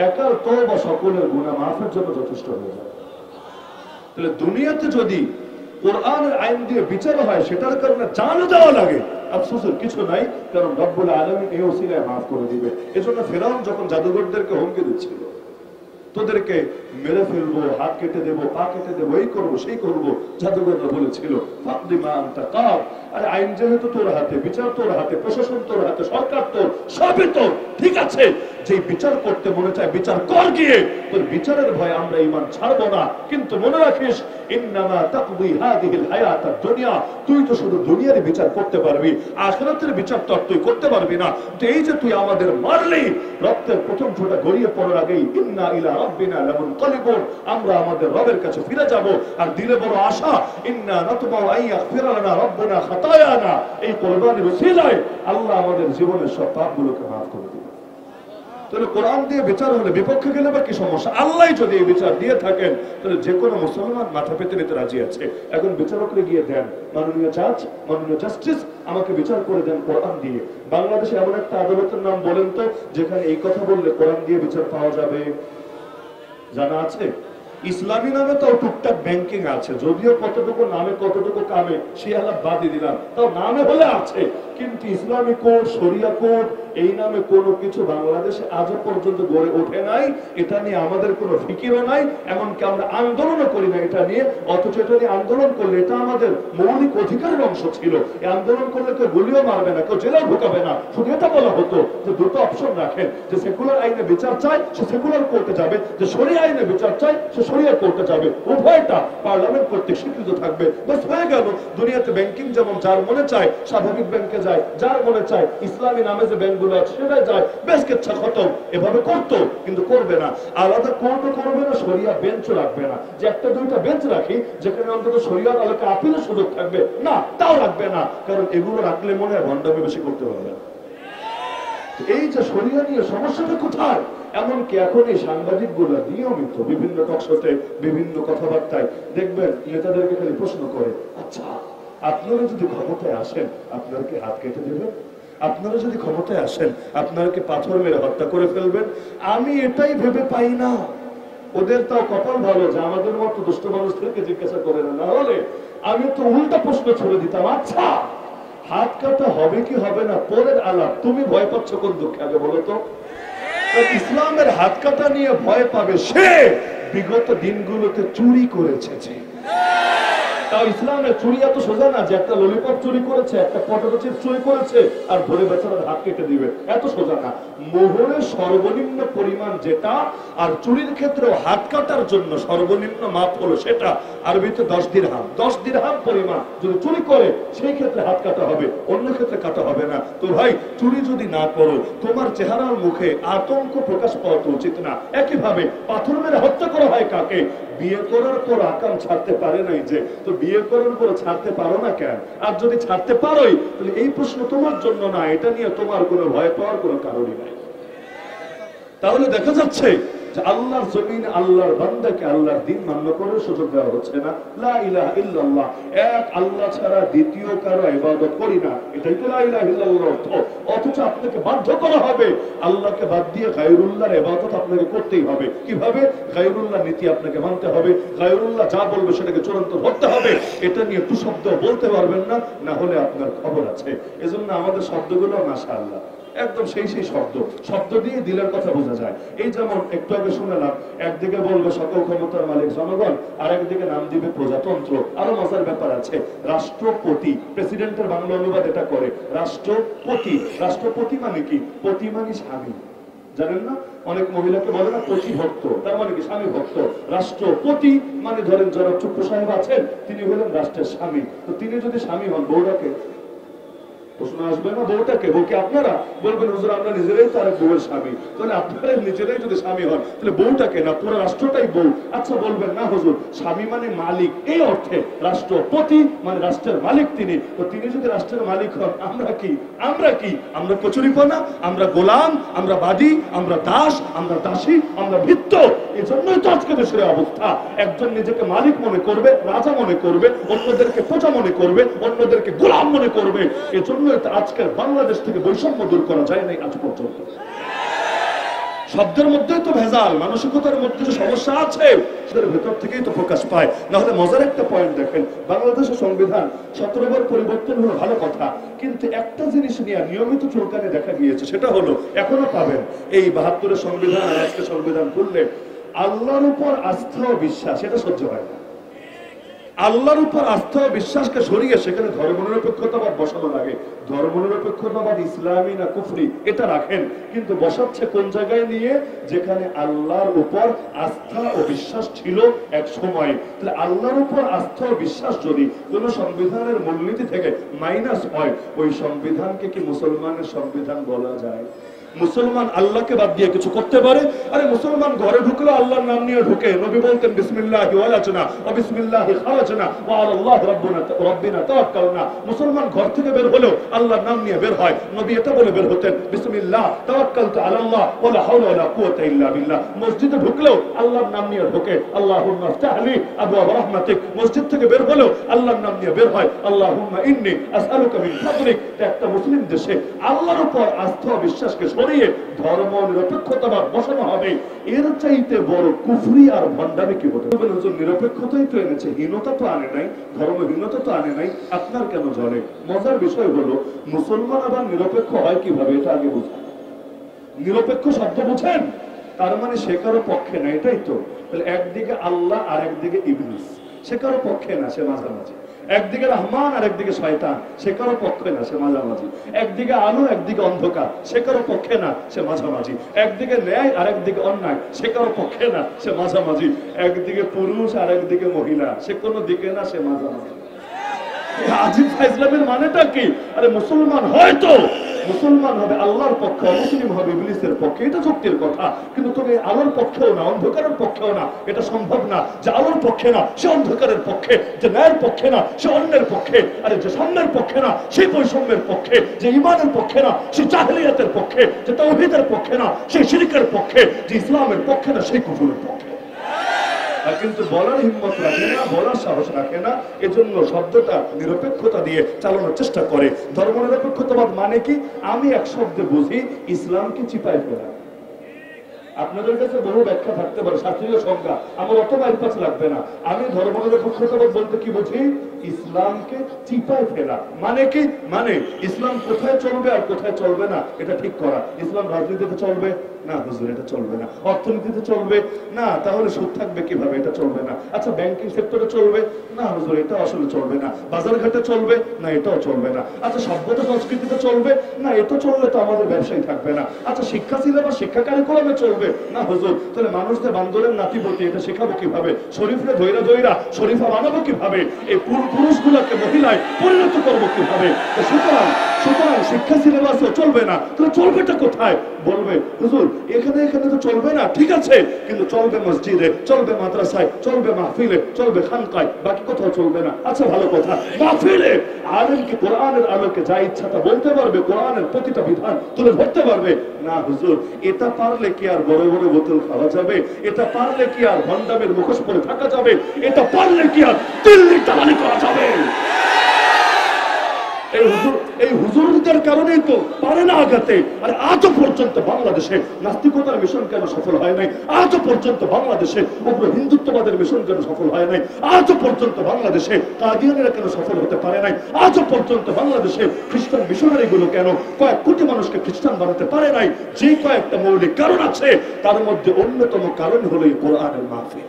একার তওবা সকলের গুনাহ মাফের জন্য যথেষ্ট হয়ে যাবে। তাহলে দুনিয়াতে যদি কোরআনের আইন দিয়ে বিচার হয়, সেটার কারণে জানও দেওয়া লাগে, আফসোসের কিছু নাই, কারণ রব্বুল আলামিন এই ওসিলায় মাফ করে দিবে। এজন্য ফেরাউন যখন জাদুঘরদেরকে হুমকি দিচ্ছিল, তোদেরকে মেরে ফেলবো, হাত কেটে দেবো, পা কেটে দেবো, এই করবো সেই করবো, জাদুঘররা বলেছিল ফাকদি মা আনতা কাব, আরে আইন যেহেতু তোর হাতে, বিচার তোর হাতে, প্রশাসন তোর হাতে, সরকার তোর, সবই তোর, ঠিক আছে, যে বিচার করতে মনে চায় বিচার কর গিয়ে, তোর বিচারের ভয় আমরা ঈমান ছাড়বো না। কিন্তু মনে রাখিস, ইন্নামা তাকদি হাদিহিল হায়াতাদ দুনিয়া, তুই তো শুধু দুনিয়ার বিচার করতে পারবি, আখিরাতের বিচার তো তুই করতে পারবি না। তো এই যে তুই আমাদের মারলি, রক্তের প্রথম ফোঁটা গড়িয়ে পড়ার আগেই ইন্না ইলা রাব্বিনা লামুনকালিবুন, আমরা আমাদের রবের কাছে ফিরে যাব। আর দিলে বড় আশা, ইন্না নাতমাউ আন ইয়াগফিরা লানা রাব্বুনা খাতায়ানা, এই কুরবানির ওসিলায় আল্লাহ আমাদের জীবনের সব পাপগুলোকে মাফ করে দিবেন। তাহলে কোরআন দিয়ে বিচার হলে বিপক্ষে গেলে বা কি সমস্যা? আল্লাহ যদি এই বিচার দিয়ে থাকেন তাহলে যে কোনো মুসলমান মাথা পেতে নিতে রাজি আছে। এখন বিচারকরে গিয়ে দেন, মাননীয় জাজ, মাননীয় জাস্টিস, আমাকে বিচার করে দেন কোরআন দিয়ে। বাংলাদেশে এমন একটা আদালতের নাম বলেন তো যেখানে এই কথা বললে কোরআন দিয়ে বিচার পাওয়া যাবে? জানা আছে? ইসলামী নামে তো টুকটাক ব্যাংকিং আছে, যদিও কতটুকু নামে কতটুকু কামে সে আলাপ বাদই দিলাম, তাও নামে হলে আছে। কিন্তু ইসলামী কোর্ট, শরিয়া কোর্ট এই নামে কোনো কিছু বাংলাদেশে আজও পর্যন্ত গড়ে ওঠে নাই। এটা নিয়ে আমাদের কোনো ফিকিরও নাই, এমনকি আমরা আন্দোলনও করি না এটা নিয়ে। অথচ এটা নিয়ে আন্দোলন করলে এটা আমাদের মৌলিক অধিকারের অংশ ছিল। এই আন্দোলন করলে কেউ গুলিও মারবে না, কেউ জেলেও ঢুকাবে না। শুধু এটা বলা হতো যে দুটো অপশন রাখেন, যে সেকুলার আইনে বিচার চায় সে সেকুলার কোর্টে যাবে, যে শরিয়া আইনে বিচার চায় সে শরিয়া কোর্টে যাবে। উভয়টা পার্লামেন্ট কর্তৃক স্বীকৃত থাকবে, বাস হয়ে গেল। দুনিয়াতে ব্যাংকিং যেমন যার মনে চায় স্বাভাবিক ব্যাংকে যায়, যার মনে চায় ইসলামী নামে যে ব্যাংকগুলো আছে সেটাই যায়, বেশ কেচ্ছা খতম। এভাবে করতো, কিন্তু করবে না। আলাদা কোর্টও করবে না, শরিয়া বেঞ্চও রাখবে না। যে একটা দুইটা বেঞ্চ রাখি যেখানে অন্তত শরিয়ার আলোকে আপিলের সুযোগ থাকবে, না তাও রাখবে না। কারণ এগুলো রাখলে মনে হয় ভণ্ডামি বেশি করতে পারবে না। এই যে শরিয়া নিয়ে সমস্যাটা কোথায়? এমনকি এখন এই সাংবাদিক গুলো নিয়মিত বিভিন্ন টকশোতে বিভিন্ন কথাবার্তায় দেখবেন নেতাদেরকে খালি প্রশ্ন করে, আচ্ছা আপনারা যদি ক্ষমতায় আসেন আপনারা কি হাত কেটে দেবেন? আপনারা যদি ক্ষমতায় আসেন আপনারা কি পাথর মেরে হত্যা করে ফেলবেন? আমি এটাই ভেবে পাই না। ওদের তাও কপাল ভালো যে আমাদের মতো দুষ্ট মানুষদেরকে জিজ্ঞাসা করে না, না হলে আমি তো উল্টা প্রশ্ন ছুড়ে দিতাম, আচ্ছা হাত কাটা হবে কি হবে না পরের আলাপ, তুমি ভয় পাচ্ছ কোন দুঃখে আগে বলো তো? ইসলামের হাত কাটা নিয়ে ভয় পাবে সে বিগত দিনগুলোতে চুরি করেছে। তাও ইসলামের চুরি এত সোজা না যে একটা ললিপপ চুরি করেছে, একটা পটেটো চিপস চুরি করেছে আর ধরে বেচারার হাত কেটে দিবে, এত সোজা না। মোহরের সর্বনিম্ন পরিমাণ যেটা, আর চুরির ক্ষেত্রেও হাত কাটার জন্য সর্বনিম্ন মাপ হলো সেটা, আরবিতে 10 দিরহাম। 10 দিরহাম পরিমাণ যদি চুরি করে সেই ক্ষেত্রে হাত কাটা হবে, অন্য ক্ষেত্রে কাটা হবে না। তো ভাই চুরি যদি না করো তোমার চেহারার মুখে আতঙ্ক প্রকাশ পাওয়া তো উচিত না। একইভাবে পাথর মেরে হত্যা করা হয় কাকে? বিয়ে করার পর আকাম ছাড়তে পারে নাই যে, তো বিয়ে করার পর ছাড়তে পারো না কেন? আর যদি ছাড়তে পারোই তাহলে এই প্রশ্ন তোমার জন্য না, এটা নিয়ে তোমার কোনো ভয় পাওয়ার কোনো কারণই নাই। তাহলে দেখা যাচ্ছে যে আল্লাহর জমিন আল্লাহর বান্দাকে আল্লাহর দ্বীন মান্য করার সুযোগ দেওয়া হচ্ছে না। লা ইলাহা ইল্লাল্লাহ, এক আল্লাহ ছাড়া দ্বিতীয় কারো ইবাদত করি না, এটাই তো লা ইলাহা ইল্লাল্লাহর অর্থ। অথচ আপনাকে বাধ্য করা হবে আল্লাহকে বাদ দিয়ে গায়রুল্লাহর ইবাদত আপনাকে করতেই হবে। কিভাবে? গায়রুল্লাহ নীতি আপনাকে মানতে হবে, গায়রুল্লাহ যা বলবে সেটাকে চূড়ান্ত ধরতে হবে। এটা নিয়ে একটু শব্দ বলতে পারবেন না, না হলে আপনার খবর আছে। এজন্য আমাদের শব্দগুলো মাশাআল্লাহ একদম সেই সেই শব্দ দিয়ে দিলের কথা বোঝা যায়। এই যেমন একটু আগে শুনলাম, একদিকে বলবে সকল ক্ষমতার মালিক জনগণ, আর একদিকে নাম দিবে প্রজাতন্ত্র। আরো মজার ব্যাপার আছে, রাষ্ট্রপতি, প্রেসিডেন্টের বাংলা অনুবাদ এটা করে রাষ্ট্রপতি। রাষ্ট্রপতি মানে কি? পতি মানে স্বামী, জানেন না? অনেক মহিলাকে বলে না পতি ভক্ত, তার মানে কি? স্বামী ভক্ত। রাষ্ট্রপতি মানে ধরেন যারা চুপ্পু সাহেব আছেন তিনি হলেন রাষ্ট্রের স্বামী। তো তিনি যদি স্বামী হন বউটাকে প্রশ্ন আসবে না, বউটাকে? বউকে আপনারা বলবেন হুজুর আমরা নিজেরাই তো আরেক বউয়ের স্বামী, তাহলে আপনারা নিজেরাই যদি স্বামী হন তাহলে বউটাকে না পুরো রাষ্ট্রটাই বউ? আচ্ছা বলবেন না হুজুর স্বামী মানে মালিক, এই অর্থে রাষ্ট্রপতি মানে রাষ্ট্রের মালিক তিনি। তো তিনি যদি রাষ্ট্রের মালিক হন আমরা কি? আমরা কচুরিপানা, আমরা গোলাম, আমরা বাদী, আমরা দাস, আমরা দাসী, আমরা ভিত্ত। এই জন্যই তো আজকে দেশের অবস্থা। একজন নিজেকে মালিক মনে করবে, রাজা মনে করবে, অন্যদেরকে প্রজা মনে করবে, অন্যদেরকে গোলাম মনে করবে। এজন্য আজকের বাংলাদেশ থেকে বৈষম্য দূর করা যায় নাই আজ পর্যন্ত। শব্দের মধ্যেই তো ভেজাল, মানসিকতার মধ্যে যে সমস্যা আছে সেটার ভেতর থেকেই তো প্রকাশ পায়। না হলে মজার একটা পয়েন্ট দেখেন, বাংলাদেশের সংবিধান 17 বার পরিবর্তন হলো ভালো কথা, কিন্তু একটা জিনিস নিয়ে নিয়মিত চুলকানি দেখা গিয়েছে, সেটা হলো এখনো পাবেন এই 72-এর সংবিধান আর আজকে সংবিধান খুললে আল্লাহর উপর আস্থা ও বিশ্বাস, এটা সহ্য হয় না। আল্লাহর উপর আস্থা ও বিশ্বাসকে সরিয়ে সেখানে ধর্মনিরপেক্ষতাবাদ বসানো লাগে। ধর্মনিরপেক্ষতাবাদ ইসলামী না কুফরি এটা রাখেন, কিন্তু বসাচ্ছে কোন জায়গায় নিয়ে? যেখানে আল্লাহর উপর আস্থা ও বিশ্বাস ছিল এক সময়। তাহলে আল্লাহর উপর আস্থা ও বিশ্বাস যদি কোন সংবিধানের মূলনীতি থেকে মাইনাস হয়, ওই সংবিধানকে কি মুসলমানের সংবিধান বলা যায়? মুসলমান আল্লাহকে বাদ দিয়ে কিছু করতে পারে? আরে মুসলমান ঘরে ঢুকলো আল্লাহর নাম নিয়ে ঢুকে। নবী বলতেন বিসমিল্লাহি ওয়ালাজনা ওয়া বিসমিল্লাহি খারাজনা ওয়া আলাল্লাহি রাব্বিনা তাওয়াক্কালনা। মুসলমান ঘর থেকে বের হলো আল্লাহর নাম নিয়ে বের হয়। নবী এটা বলে বের হতেন বিসমিল্লাহ তাওয়াক্কালতু আলাল্লাহ ওয়ালা হাওলা ওয়ালা কুওয়াতা ইল্লা বিল্লাহ। মসজিদে ঢুকলো আল্লাহর নাম নিয়ে ঢোকে আল্লাহুম্মা ইফতাহলি আবওয়াব রাহমাতিক। মসজিদ থেকে বের হলো আল্লাহর নাম নিয়ে বের হয় আল্লাহুম্মা ইন্নী আসআলুকা মিন ফাদলিক। একটা মুসলিম দেশে আল্লাহর উপর আস্থা বিশ্বাসকে সরিয়ে ধর্ম নিরপেক্ষতাবাদ বসানো হবে, এর চাইতে বড় কুফরি আর ভণ্ডামি কি হতে পারে? হুজুর নিরপেক্ষতাই তো এনেছে, হীনতা তো আনে নাই, ধর্মহীনতা তো আনে নাই, আপনার কেন জ্বলে? মজার বিষয় হলো মুসলমান আবার নিরপেক্ষ হয় কিভাবে এটা আগে বুঝুন। নিরপেক্ষ শব্দ বুঝেন? তার মানে সে কারো পক্ষে না, এটাই তো। তাহলে একদিকে আল্লাহ আর একদিকে ইবলিস, সে কারো পক্ষে না, সে মাঝামাঝি। একদিকে রহমান আর একদিকে শয়তান, সে কারো পক্ষে না, সে মাঝামাঝি। একদিকে আলো একদিকে অন্ধকার, সে কারো পক্ষে না, সে মাঝামাঝি। একদিকে ন্যায় আর একদিকে অন্যায়, সে কারো পক্ষে না, সে মাঝামাঝি। একদিকে পুরুষ আর একদিকে মহিলা, সে কোনো দিকে না, সে মাঝামাঝি। আজিব ইসলামের মানেটা কি? আরে মুসলমান হয়তো মুসলমান হবে আল্লাহর পক্ষে, অমুসলিম হবে ইবলিসের পক্ষে, এটা যুক্তির কথা। কিন্তু তুমি আলোর পক্ষেও না, অন্ধকারের পক্ষেও না, এটা সম্ভব না। যে আলোর পক্ষে না সে অন্ধকারের পক্ষে, যে ন্যায়ের পক্ষে না সে অন্যের পক্ষে, আরে যে সাম্যের পক্ষে না সে বৈষম্যের পক্ষে, যে ইমানের পক্ষে না সে জাহেলিয়াতের পক্ষে, যে তাওহীদের পক্ষে না সে শিরকের পক্ষে, যে ইসলামের পক্ষে না সেই কুফরের পক্ষে। কিন্তু বলার হিম্মত রাখে না, বলার সাহস রাখে না, এজন্য শব্দটা নিরপেক্ষতা দিয়ে চালানোর চেষ্টা করে। ধর্ম নিরপেক্ষতাবাদ মানে কি? আমি এক শব্দে বুঝি ইসলামকে চিপায় ফেলা। আপনাদের কাছে বহু ব্যাখ্যা থাকতে পারে, শাস্ত্রীয় সংজ্ঞা, আমার অত বাইপাস লাগবে না। আমি ধর্ম নিরপেক্ষতাবাদ বলতে কি বুঝি? ইসলামকে চিপায় ফেলা। মানে কি? মানে ইসলাম কোথায় চলবে আর কোথায় চলবে না এটা ঠিক করা। ইসলাম রাজনীতিতে চলবে না, হুজুর এটা চলবে না। অর্থনীতিতে চলবে না, তাহলে সুদ থাকবে কিভাবে? এটা চলবে না। আচ্ছা ব্যাংকিং সেক্টরে চলবে না, হুজুর এটা আসলে চলবে না। বাজার ঘাটে চলবে না, এটাও চলবে না। আচ্ছা সভ্যতা সংস্কৃতিতে চলবে না, এটা চললে তো আমাদের ব্যবসায় থাকবে না। আচ্ছা শিক্ষা সিলেবাস, শিক্ষা কারিকুলামে চলবে না, হুজুর তাহলে মানুষদের বান্দরের নাতিপতি এটা শেখাবো কিভাবে? শরীফরে ধৈরা ধৈরা শরীফা বানাবো কিভাবে? এই পুরুষগুলোকে মহিলায় পরিণত করবো কিভাবে? সুতরাং শিক্ষা সিলেবাসও চলবে না, তাহলে চলবেটা কোথায়? বলবে হুজুর এখানে এখানে তো চলবে না, ঠিক আছে, কিন্তু চলবে মসজিদে, চলবে মাদ্রাসায়, চলবে মাহফিলে, চলবে খানকায়, বাকি কোথাও চলবে না। আচ্ছা ভালো কথা, মাহফিলে আলেম কি কোরআনের আলোকে যা ইচ্ছা তা বলতে পারবে? কোরআনের প্রতিটা বিধান তুলে ধরতে পারবে না? হুজুর এটা পারলে কি আর বড় বড় বোতল খাওয়া যাবে? এটা পারলে কি আর ভণ্ডামের মুখোশ পরে থাকা যাবে? এটা পারলে কি আর দিল্লি চালানি করা যাবে? এই হুজুরদের কারণেই তো পারে না আগাতে। আর আজও পর্যন্ত বাংলাদেশে নাস্তিকতার মিশন কেন সফল হয় নাই? আজও পর্যন্ত বাংলাদেশে উগ্র হিন্দুত্ববাদের মিশন কেন সফল হয় নাই? আজও পর্যন্ত বাংলাদেশে কাদিয়ানিরা কেন সফল হতে পারে নাই? আজও পর্যন্ত বাংলাদেশে খ্রিস্টান মিশনারি গুলো কেন কয়েক কোটি মানুষকে খ্রিস্টান বানাতে পারে নাই? যে কয়েকটা মৌলিক কারণ আছে, তার মধ্যে অন্যতম কারণ হলো এই কোরআনের মাহফিল।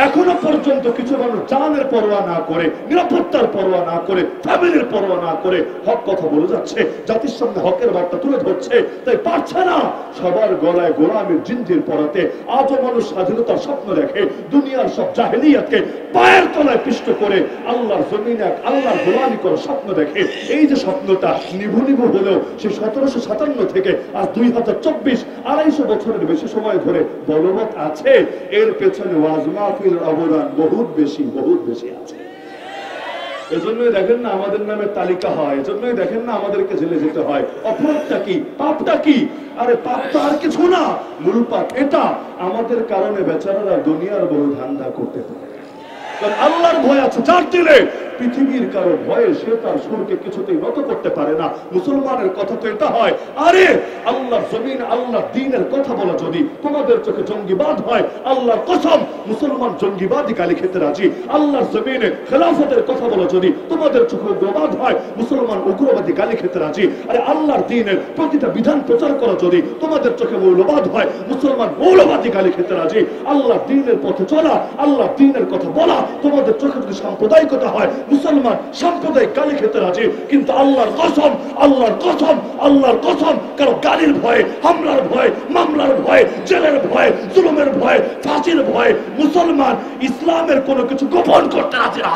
এখনো পর্যন্ত কিছু মানুষ জানের পরোয়া না করে, নিরাপত্তার পরোয়া না করে, ফ্যামিলির পরোয়া না করে হক কথা বলে যাচ্ছে, জাতির সামনে হকের বার্তা তুলে ধরছে, তাই পারছে না সবার গলায় গোলামের জিঞ্জির পরাতে। আজও মানুষ স্বাধীনতার স্বপ্ন দেখে, দুনিয়ার সব জাহেলিয়াতকে পায়ের তলায় পিষ্ট করে আল্লাহর জমিনে এক আল্লাহর গোলামি করার স্বপ্ন দেখে। এই যে স্বপ্নটা নিভু নিভু হলেও সে 1757 থেকে আজ 2024 250 বছরের বেশি সময় ধরে বলবৎ আছে। এর পেছনে ওয়াজ মাহফিল অবদান বহুত বেশি আছে। এজন্যই দেখেন না আমাদের নামে তালিকা হয়, এজন্যই দেখেন না আমাদেরকে জেলে যেতে হয়। অপরাধটা কি? পাপটা কি? আরে পাপ তো আর কিছু না, মূল পাপ এটা আমাদের কারণে বেচারারা দুনিয়ার বড় ধান্দা করতে পারে। কারণ আল্লাহর ভয় আছে যার দিলে, পৃথিবীর কারো ভয়ে সে তার সুরকে কিছুতেই নত করতে পারে না। মুসলমানের কথা তো এটা হয়, আরে আল্লাহর জমিন আল্লাহর দ্বীনের কথা বলা যদি তোমাদের চোখে জঙ্গিবাদ হয়, আল্লাহর কসম মুসলমান জঙ্গিবাদী গালি খেতে রাজি। আল্লাহর জমিনে খেলাফতের কথা বলা যদি তোমাদের চোখে উগ্রবাদ হয়, মুসলমান উগ্রবাদী গালি খেতে রাজি। আরে আল্লাহর দ্বীনের প্রতিটা বিধান প্রচার করা যদি তোমাদের চোখে মৌলবাদ হয়, মুসলমান মৌলবাদী গালি খেতে রাজি। আল্লাহর দ্বীনের পথে চলা, আল্লাহর দ্বীনের কথা বলা তোমাদের চোখে যদি সাম্প্রদায়িকতা হয়, মুসলমান সাম্প্রদায়িক গালি খেতে রাজি। কিন্তু আল্লাহর কসম, আল্লাহর কসম, আল্লাহর কসম, কারো গালির ভয়ে, হামলার ভয়ে, মামলার ভয়ে, জেলের ভয়ে, জুলুমের ভয়ে, ফাঁসির ভয়ে মুসলমান ইসলামের কোনো কিছু গোপন করতে রাজি না।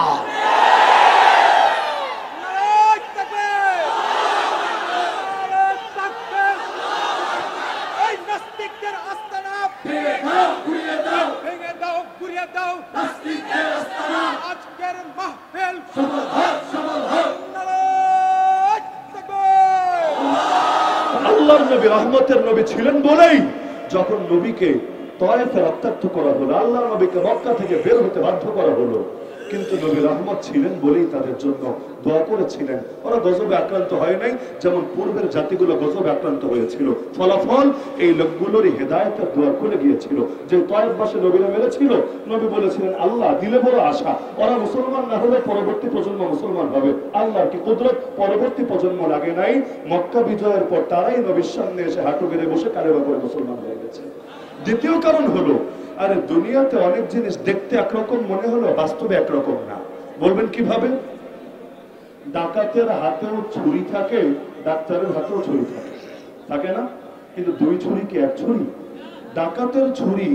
রহমতের নবী ছিলেন বলেই যখন নবীকে তয়েফে রক্তাক্ত করা হলো, আল্লাহ নবীকে মক্কা থেকে বের হতে বাধ্য করা হলো, কিন্তু নবী রহমত ছিলেন বলেই তাদের জন্য দোয়া করেছিলেন। ওরা গজবে আক্রান্ত হয় নাই যেমন পূর্বের জাতিগুলো গজবে আক্রান্ত হয়েছিল। ফলাফল এই লোকগুলোরই হেদায়েতের দোয়া খুলে গিয়েছিল। যে তয়েফবাসী নবীরা মেরেছিল, নবী বলেছিলেন আল্লাহ দিলে বড় আশা, ওরা মুসলমান না হলে পরবর্তী প্রজন্ম মুসলমান হবে। আল্লাহর কি কুদরত, পরবর্তী প্রজন্ম লাগে নাই। মক্কা বিজয়ের পর তারাই নবীর সামনে এসে হাঁটু গেড়ে বসে কালেমা পড়ে মুসলমান হয়ে গেছে। দ্বিতীয় কারণ হলো, আরে দুনিয়াতে অনেক জিনিস দেখতে একরকম মনে হলো, বাস্তবে একরকম না। বলবেন কিভাবে? ডাকাতের হাতেও ছুরি থাকে, ডাক্তারের হাতেও ছুরি থাকে, থাকে না? কিন্তু দুই ছুরি কি এক ছুরি? ডাকাতের ছুরি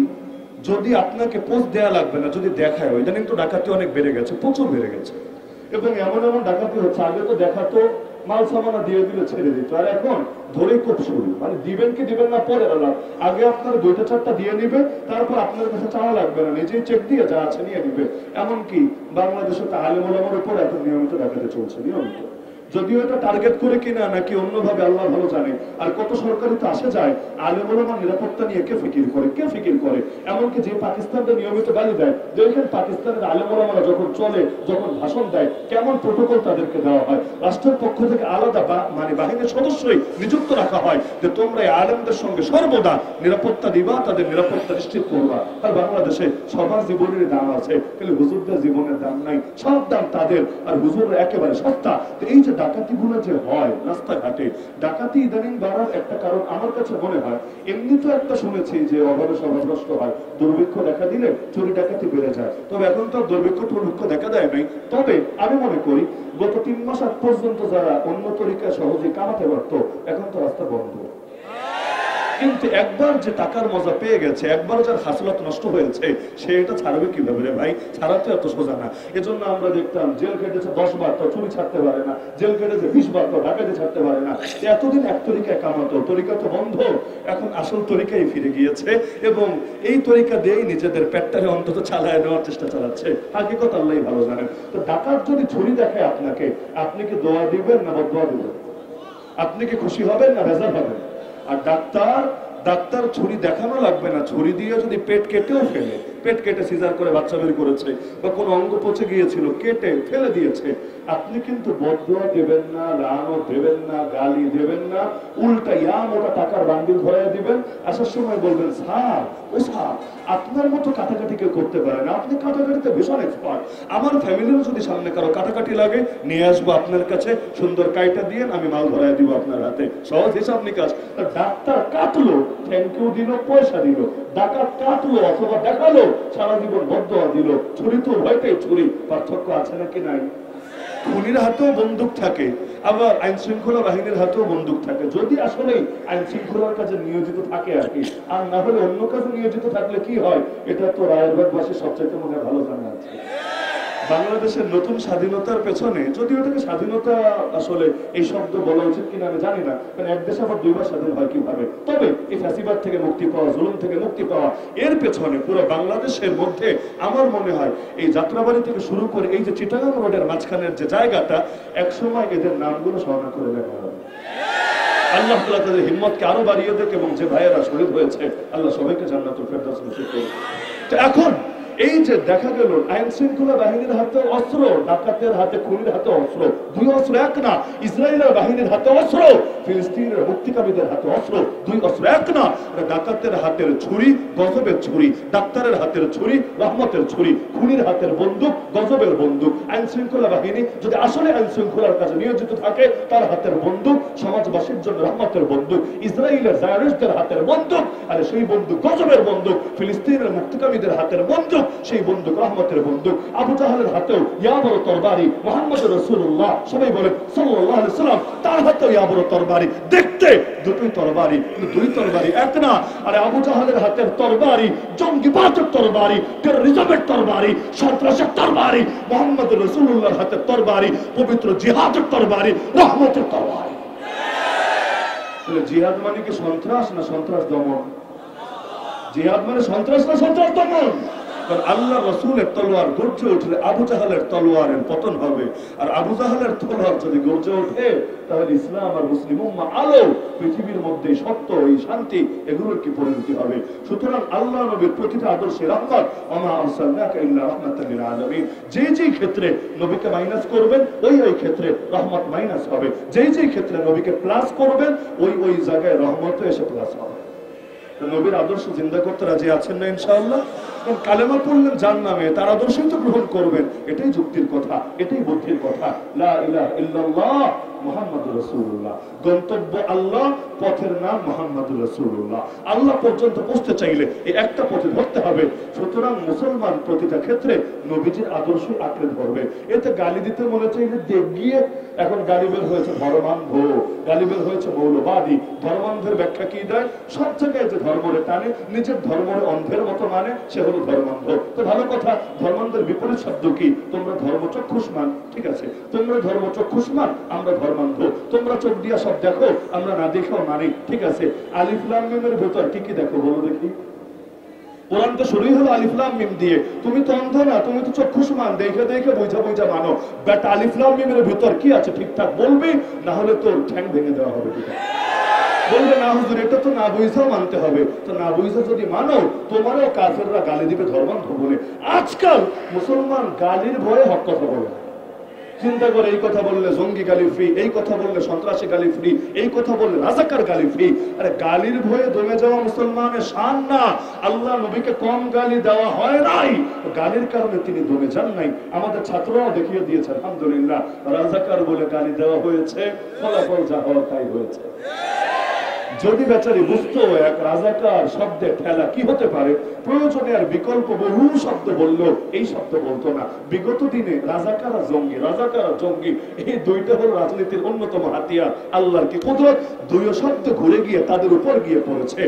যদি আপনাকে পোস্ট দেয়া লাগবে না, যদি দেখায়, ইদানিং তো ডাকাতি অনেক বেড়ে গেছে, প্রচুর বেড়ে গেছে, এবং এমন এমন ডাকাতি হচ্ছে, আগে তো দেখাতো মাল সামানা দিয়ে দিলে ছেড়ে দিত, আর এখন ধরে খুব শুরু, মানে দিবেন কি দিবেন না পরে আলাদা। আগে আপনার 2টা 4টা দিয়ে নিবে, তারপর আপনার কাছে চাওয়া লাগবে না, নিজেই চেক দিয়ে যা আছে নিয়ে নিবে। এমনকি বাংলাদেশে তো আলেম ওলামার উপর এখন নিয়মিত ডাকাতি চলছে, নিয়মিত। যদিও এটা টার্গেট করে কিনা নাকি অন্যভাবে আল্লাহ ভালো জানে। আর কত সরকারি তো আসে যায়, আলেম ওলামার নিরাপত্তা নিয়ে কে ফিকির করে, কে ফিকির করে? এমনকি যে পাকিস্তানটা নিয়মিত গালি দেয়, দেখেন পাকিস্তানের আলেম ওলামারা যখন চলে, যখন ভাষণ দেয়, কেমন প্রোটোকল তাদেরকে দেওয়া হয়। রাষ্ট্রের পক্ষ থেকে আলাদা মানে বাহিনীর সদস্যই নিযুক্ত রাখা হয় যে তোমরা এই আলেমদের সঙ্গে সর্বদা নিরাপত্তা দিবা, তাদের নিরাপত্তা নিশ্চিত করবা। আর বাংলাদেশে সবার জীবনের দাম আছে, কিন্তু হুজুরদের জীবনের দাম নাই, সব দাম তাদের, আর হুজুররা একেবারে সস্তা। তো এই যে ডাকাতি গুলো যে হয় রাস্তাঘাটে, ডাকাতি ইদানিং বাড়ার একটা কারণ আমার কাছে মনে হয়, এমনি তো একটা শুনেছি যে অভাবে সভাগ্রস্ত হয়, দুর্ভিক্ষ দেখা দিলে চুরি ডাকাতি বেড়ে যায়। তবে এখন তো দুর্ভিক্ষ দুর্ভিক্ষ দেখা দেয় নাই। তবে আমি মনে করি গত 3 মাস আগ পর্যন্ত যারা অন্য তরিকায় সহজে কামাতে পারতো, এখন তো রাস্তা বন্ধ। কিন্তু একবার যে টাকার মজা পেয়ে গেছে, একবার যার হাসিলত নষ্ট হয়েছে, সে এটা ছাড়বে কিভাবে রে ভাই? ছাড়াতে এত সোজা না। এজন্য আমরা দেখতাম জেল কেটেছে 10 বার, তো চুরি ছাড়তে পারে না, জেল কেটেছে 20 বার, তো ডাকাতি ছাড়তে পারে না। এতদিন এক তরিকায় কামাতো, তরিকা তো বন্ধ, এখন আসল তরিকায় ফিরে গিয়েছে, এবং এই তরিকা দিয়েই নিজেদের পেটটারে অন্তত চালায় নেওয়ার চেষ্টা চালাচ্ছে। হাকিকত আল্লাহ ভালো জানেন। তো ডাকাত যদি ছুরি দেখে আপনাকে, আপনি কি দোয়া দিবেন না বদদোয়া দিবেন? আপনি কি খুশি হবেন না বেজার হবেন? আর ডাক্তার ছুরি দেখানো লাগবে না, ছুরি দিয়ে যদি পেট কেটেও ফেলে, পেট কেটে সিজার করে বাচ্চা বের করেছে, বা কোনো অঙ্গ পচে গিয়েছিল কেটে ফেলে দিয়েছে, আপনি কিন্তু বদদোয়া দেবেন না, লানও দেবেন না, গালি দেবেন না, উল্টা মোটা টাকার বান্ডিল ধরাইয়া দিবেন। আসার সময় বলবেন স্যার, ও স্যার আপনার মতো কাটাকাটি কেউ করতে পারে না, আপনি কাটাকাটিতে ভীষণ এক্সপার্ট, আমার ফ্যামিলিরও যদি সামনে কারো কাটাকাটি লাগে নিয়ে আসবো আপনার কাছে, সুন্দর কাইটা দিয়ে আমি মাল ধরাই দিব আপনার হাতে, সহজ হিসাব নিকাশ। ডাক্তার কাটলো, থ্যাংক ইউ দিল, পয়সা দিল। ডাকাত কাটলো অথবা দেখালো, সারা জীবন বদদোয়া দিল। ছুরি তো ভয়টাই ছুরি, পার্থক্য আছে নাকি নাই? খুনির হাতেও বন্দুক থাকে, আবার আইন শৃঙ্খলা বাহিনীর হাতেও বন্দুক থাকে, যদি আসলে আইন শৃঙ্খলার কাজে নিয়োজিত থাকে আর কি। আর না হলে অন্য কাজে নিয়োজিত থাকলে কি হয়, এটা তো রায়েরবাগবাসী সবচেয়ে মনে ভালো জানা আছে। বাংলাদেশের নতুন স্বাধীনতার পেছনে, যদিও এটাকে স্বাধীনতা আসলে এই শব্দ বলা উচিত কিনা আমি জানি না, কারণ এক দেশে আবার 2 বার স্বাধীন হয় কিভাবে। তবে এই ফ্যাসিবাদ থেকে মুক্তি পাওয়া, জুলুম থেকে মুক্তি পাওয়া, এর পেছনে পুরো বাংলাদেশের মধ্যে আমার মনে হয় এই যাত্রাবাড়ি থেকে শুরু করে এই যে চিটাগাং রোডের মাঝখানের যে জায়গাটা, একসময় এদের নামগুলো স্মরণ করে লেখা হবে। আল্লাহ তাআলা তাদের হিম্মতকে আরো বাড়িয়ে দেখ, এবং যে ভাইয়েরা শহীদ হয়েছে আল্লাহ সবাইকে জান্নাতুল ফেরদাউস নসিব করুন। তো এখন এই যে দেখা গেল আইন শৃঙ্খলা বাহিনীর হাতে অস্ত্র, ডাকাতের হাতে, খুনির হাতে অস্ত্র, 2 অস্ত্র এক না। ইসরায়েলের বাহিনীর হাতে অস্ত্র, ফিলিস্তিনের মুক্তিকামীদের হাতে অস্ত্র, 2 অস্ত্র এক না। ডাকাতের হাতের ছুরি, গজবের ছুরি, ডাক্তারের হাতের ছুরি, রহমতের ছুরি, খুনির হাতের বন্দুক, গজবের বন্দুক। আইন শৃঙ্খলা বাহিনী যদি আসলে আইন শৃঙ্খলার কাজে নিয়োজিত থাকে, তার হাতের বন্দুক সমাজবাসীর জন্য রহমতের বন্দুক, ইসরায়েলের জায়রিস্টদের হাতের বন্দুক, আর সেই বন্দুক গজবের বন্দুক, ফিলিস্তিনের মুক্তিকামীদের হাতের বন্দুক, সেই বন্দুক রহমতের বন্দুক। আবু জাহেলের হাতেও ইয়া বড় তরবারি, মুহাম্মদ রাসূলুল্লাহ সবাই বলে সাল্লাল্লাহু আলাইহি সাল্লাম, তার হাতেও ইয়া বড় তরবারি। দেখতে দুটোই তরবারি, কিন্তু 2 তরবারি এক না। আরে আবু জাহেলের হাতের তরবারি জঙ্গিবাদের তরবারি, টেররিজমের তরবারি, সন্ত্রাসের তরবারি। মুহাম্মদ রাসূলুল্লাহর হাতের তরবারি পবিত্র জিহাদের তরবারি, রহমতের তরবারি। তাহলে জিহাদ মানে কি সন্ত্রাস না সন্ত্রাস দমন? জিহাদ মানে সন্ত্রাস না সন্ত্রাস দমন? কারণ আল্লাহ রসুলের তলোয়ার গর্জে উঠলে আবু জাহালের তলোয়ারের পতন হবে, আর আবু জাহালের তলোয়ার যদি গর্জে ওঠে তাহলে ইসলাম আর মুসলিম উম্মাহ আলো পৃথিবীর মধ্যে সত্য এই শান্তি এগুলোর কি পরিণতি হবে। সুতরাং আল্লাহ নবীর প্রতিটা আদর্শে রহমত, ওমা আরসালনাকা ইল্লা রাহমাতাল লিল আলামিন, যেই ক্ষেত্রে নবীকে মাইনাস করবেন ওই ক্ষেত্রে রহমত মাইনাস হবে, যেই ক্ষেত্রে নবীকে প্লাস করবেন ওই জায়গায় রহমত এসে প্লাস হবে। নবীর আদর্শ জিন্দা করতে রাজি আছেন না ইনশাআল্লাহ? কারণ কালেমা পড়লেন জাহান্নামে, তার আদর্শই তো গ্রহণ করবেন, এটাই যুক্তির কথা, এটাই বুদ্ধির কথা। লা ইলাহা ইল্লাল্লাহ মুহাম্মাদুর রাসূলুল্লাহ, গন্তব্য আল্লাহ, পথের নাম মুহাম্মাদুর রাসূলুল্লাহ। আল্লাহ পর্যন্ত পৌঁছতে চাইলে এই একটা পথে ধরতে হবে। সুতরাং মুসলমান প্রতিটা ক্ষেত্রে নবীজির আদর্শ আঁকড়ে ধরবে। এতে গালি দিতে মনে চাইলে দেখ গিয়ে, এখন গালি বের হয়েছে ধর্মান্ধ, গালি বের হয়েছে মৌলবাদী। ধর্মান্ধের ব্যাখ্যা কি দেয়? সব জায়গায় যে ধর্মরে টানে, নিজের ধর্মরে অন্ধের মতো মানে, সে হলো ধর্মান্ধ। তো ভালো কথা, ধর্মান্ধের বিপরীত শব্দ কি? তোমরা ধর্মচক্ষুষ্মান, ঠিক আছে, তোমরা ধর্মচক্ষুষ্মান, আমরা ধর্মান্ধ। তোমরা চোখ দিয়া সব দেখো, আমরা না দেখেও মানি, ঠিক আছে। আলিফ লাম মিমের ভেতর কি কি দেখো বলো দেখি? কোরআন তো শুরুই হলো আলিফ লাম মিম দিয়ে। তুমি তো অন্ধ না, তুমি তো চক্ষুষ্মান, দেখে দেখে বুঝা মানো। বাট আলিফ লাম মিমের ভেতর কি আছে ঠিকঠাক বলবি, না হলে তোর ঠ্যাং ভেঙে দেওয়া হবে। ঠিক আছে, বলবে না হুজুর এটা তো না বুঝাও মানতে হবে। তো না বুঝা যদি মানো, তোমারও কাফেররা গালি দিবে ধর্মান্ধ বলে। আজকাল মুসলমান গালির ভয়ে হক কথা বলে। চিন্তা করে, এই কথা বললে জঙ্গি গালি ফ্রি, এই কথা বললে সন্ত্রাসী গালি ফ্রি, এই কথা বললে রাজাকার গালি ফ্রি। আরে গালির ভয়ে দমে যাওয়া মুসলমানের শান না। আল্লাহ নবীকে কম গালি দেওয়া হয় নাই, গালির কারণে তিনি দমে যান নাই। আমাদের ছাত্ররাও দেখিয়ে দিয়েছে আলহামদুলিল্লাহ, রাজাকার বলে গালি দেওয়া হয়েছে, ফলাফল যা হওয়ার তাই হয়েছে। যদি বেচারি বুঝতো এক রাজাকার শব্দে ঠেলা কি হতে পারে, প্রয়োজনে আর বিকল্প বহু শব্দ বললো, এই শব্দ বলতো না। বিগত দিনে রাজাকার আর জঙ্গি এই দুইটা হলো রাজনীতির অন্যতম হাতিয়ার। আল্লাহর কি কুদরত, দুই শব্দ ঘুরে গিয়ে তাদের উপর গিয়ে পড়েছে।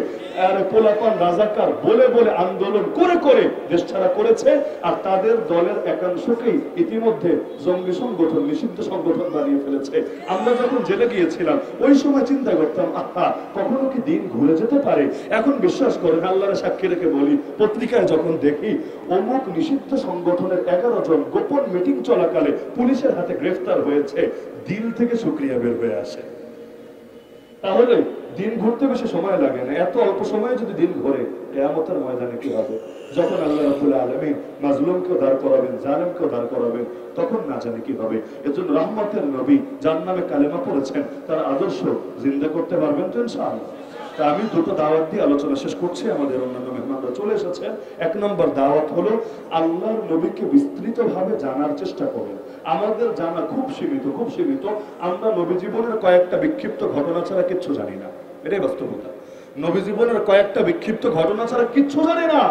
আর পোলাপান রাজাকার বলে বলে আন্দোলন করে করে দেশ ছাড়া করেছে, আর তাদের দলের একাংশকেই ইতিমধ্যে জঙ্গি সংগঠন, নিষিদ্ধ সংগঠন বানিয়ে ফেলেছে। আমরা যখন জেলে গিয়েছিলাম ওই সময় চিন্তা করতাম, আহা কখনো কি দিন ঘুরে যেতে পারে। এখন বিশ্বাস করেন, আল্লাহর সাক্ষী রেখে বলি, পত্রিকায় যখন দেখি অমুক নিষিদ্ধ সংগঠনের 11 জন গোপন মিটিং চলাকালে পুলিশের হাতে গ্রেফতার হয়েছে, দিল থেকে শুকরিয়া বের হয়ে আসে। তাহলে দিন ঘুরতে বেশি সময় লাগে না, এত অল্প সময়ে যদি দিন ঘুরে, কিয়ামতের ময়দানে কি হবে? যখন আল্লাহ রাব্বুল আলামিন মাজলুমকেও দাঁড় করাবেন, জালেমকেও দাঁড় করাবেন, তখন না জানে কি হবে। এজন্য রহমতের নবী যার নামে কালেমা পড়েছেন, তার আদর্শ জিন্দা করতে পারবেন তো ইনশাআল্লাহ। তা আমি দুটো দাওয়াত দিয়ে আলোচনা শেষ করছি, আমাদের অন্যান্য মেহমানরা চলে এসেছেন। 1 নম্বর দাওয়াত হলো আল্লাহর নবীকে বিস্তৃতভাবে জানার চেষ্টা করুন। আমাদের জানা খুব সীমিত। আমরা নবী জীবনের কয়েকটা বিক্ষিপ্ত ঘটনা ছাড়া কিচ্ছু জানি না, এটাই বাস্তবতা। নবী জীবনের কয়েকটা বিক্ষিপ্ত ঘটনা ছাড়া কিচ্ছু জানে না।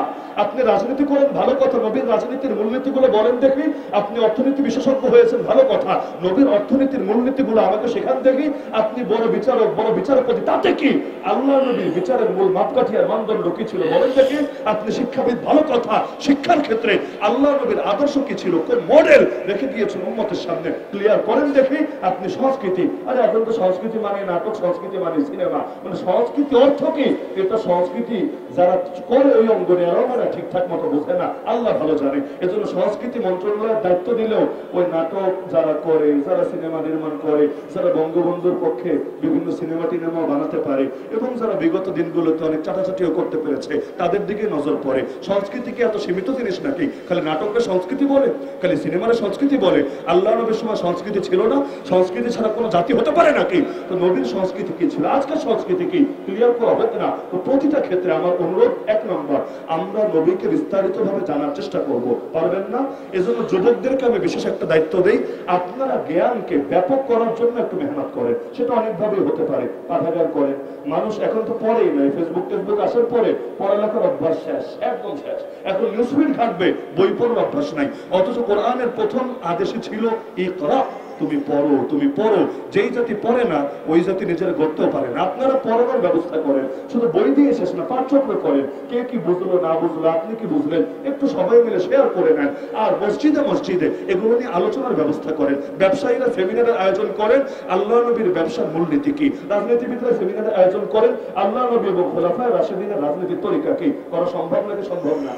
আপনি রাজনীতি করেন, ভালো কথা, নবীর রাজনীতির মূলনীতিগুলো বলেন দেখি। আপনি অর্থনীতি বিশেষজ্ঞ হয়েছেন, ভালো কথা, নবীর অর্থনীতির মূলনীতিগুলো আমাকে শেখান দেখি। আপনি বড় বিচারক, বড় বিচারপতি, তাতে কি? আল্লাহ নবীর বিচারের মূল মাপকাঠি আর মানদণ্ড কি ছিল বলেন দেখি। আপনি শিক্ষাবিদ, ভালো কথা, শিক্ষার ক্ষেত্রে আল্লাহ নবীর আদর্শ কি ছিল, কোন মডেল রেখে দিয়েছেন উম্মতের সামনে, ক্লিয়ার করেন দেখি। আপনি সংস্কৃতি, আরে এখন তো সংস্কৃতি মানে নাটক, সংস্কৃতি মানে সিনেমা, মানে সংস্কৃতি অর্থ কি? এটা সংস্কৃতি যারা করে ওই অঙ্গনে আরো মানে ঠিকঠাক মতো বোঝে না, আল্লাহ ভালো জানে। এজন্য সংস্কৃতি মন্ত্রণালয়ের দায়িত্ব দিলেও ওই নাটক যারা করে, যারা সিনেমা নির্মাণ করে, যারা বঙ্গবন্ধুর পক্ষে বিভিন্ন সিনেমা টিনেমা বানাতে পারে, এবং যারা বিগত দিনগুলোতে অনেক চাটাচাটিও করতে পেরেছে, তাদের দিকে নজর পড়ে। সংস্কৃতি কি এত সীমিত জিনিস নাকি? খালি নাটকের সংস্কৃতি বলে, খালি সিনেমার সংস্কৃতি বলে? আল্লাহ নবীর সময় সংস্কৃতি ছিল না? সংস্কৃতি ছাড়া কোনো জাতি হতে পারে নাকি? তো নবীর সংস্কৃতি কি ছিল, আজকের সংস্কৃতি কি, ক্লিয়ার করা হবে না। তো প্রতিটা ক্ষেত্রে আমার অনুরোধ, 1 নম্বর, আমরা নবীকে বিস্তারিতভাবে জানার চেষ্টা করব। পারবেন না? এজন্য যুবকদেরকে আমি বিশেষ একটা দায়িত্ব দেই, আপনারা জ্ঞানকে ব্যাপক করার জন্য একটু মেহনত করেন। সেটা অনেকভাবেই হতে পারে, পাঠাগার করেন। মানুষ এখন তো পড়েই নাই, ফেসবুক আসার পরে পড়ালেখার অভ্যাস শেষ, একদম শেষ। এখন নিউজফিড ঘাটবে, বই পড়ার অভ্যাস নাই। অথচ কোরআনের প্রথম আদেশে ছিল ইকরা, তুমি পড়ো। যেই জাতি পড়ে না ওই জাতি নিজের গড়তেও পারে না। আপনারা পড়ানোর ব্যবস্থা করেন, শুধু বই দিয়ে শেষ না, পাঠচক্র করেন। কে কি বুঝলো না বুঝলো, আপনি কি বুঝলেন, একটু সবাই মিলে শেয়ার করে নেন। আর মসজিদে এগুলো নিয়ে আলোচনার ব্যবস্থা করেন। ব্যবসায়ীরা সেমিনারের আয়োজন করেন, আল্লাহ নবীর ব্যবসার মূলনীতি কি। রাজনীতিবিদরা সেমিনারের আয়োজন করেন, আল্লাহ নবী এবং খোলাফায়ে রাশিদিনের রাজনীতির তরিকা কি। করা সম্ভব নাকি সম্ভব না?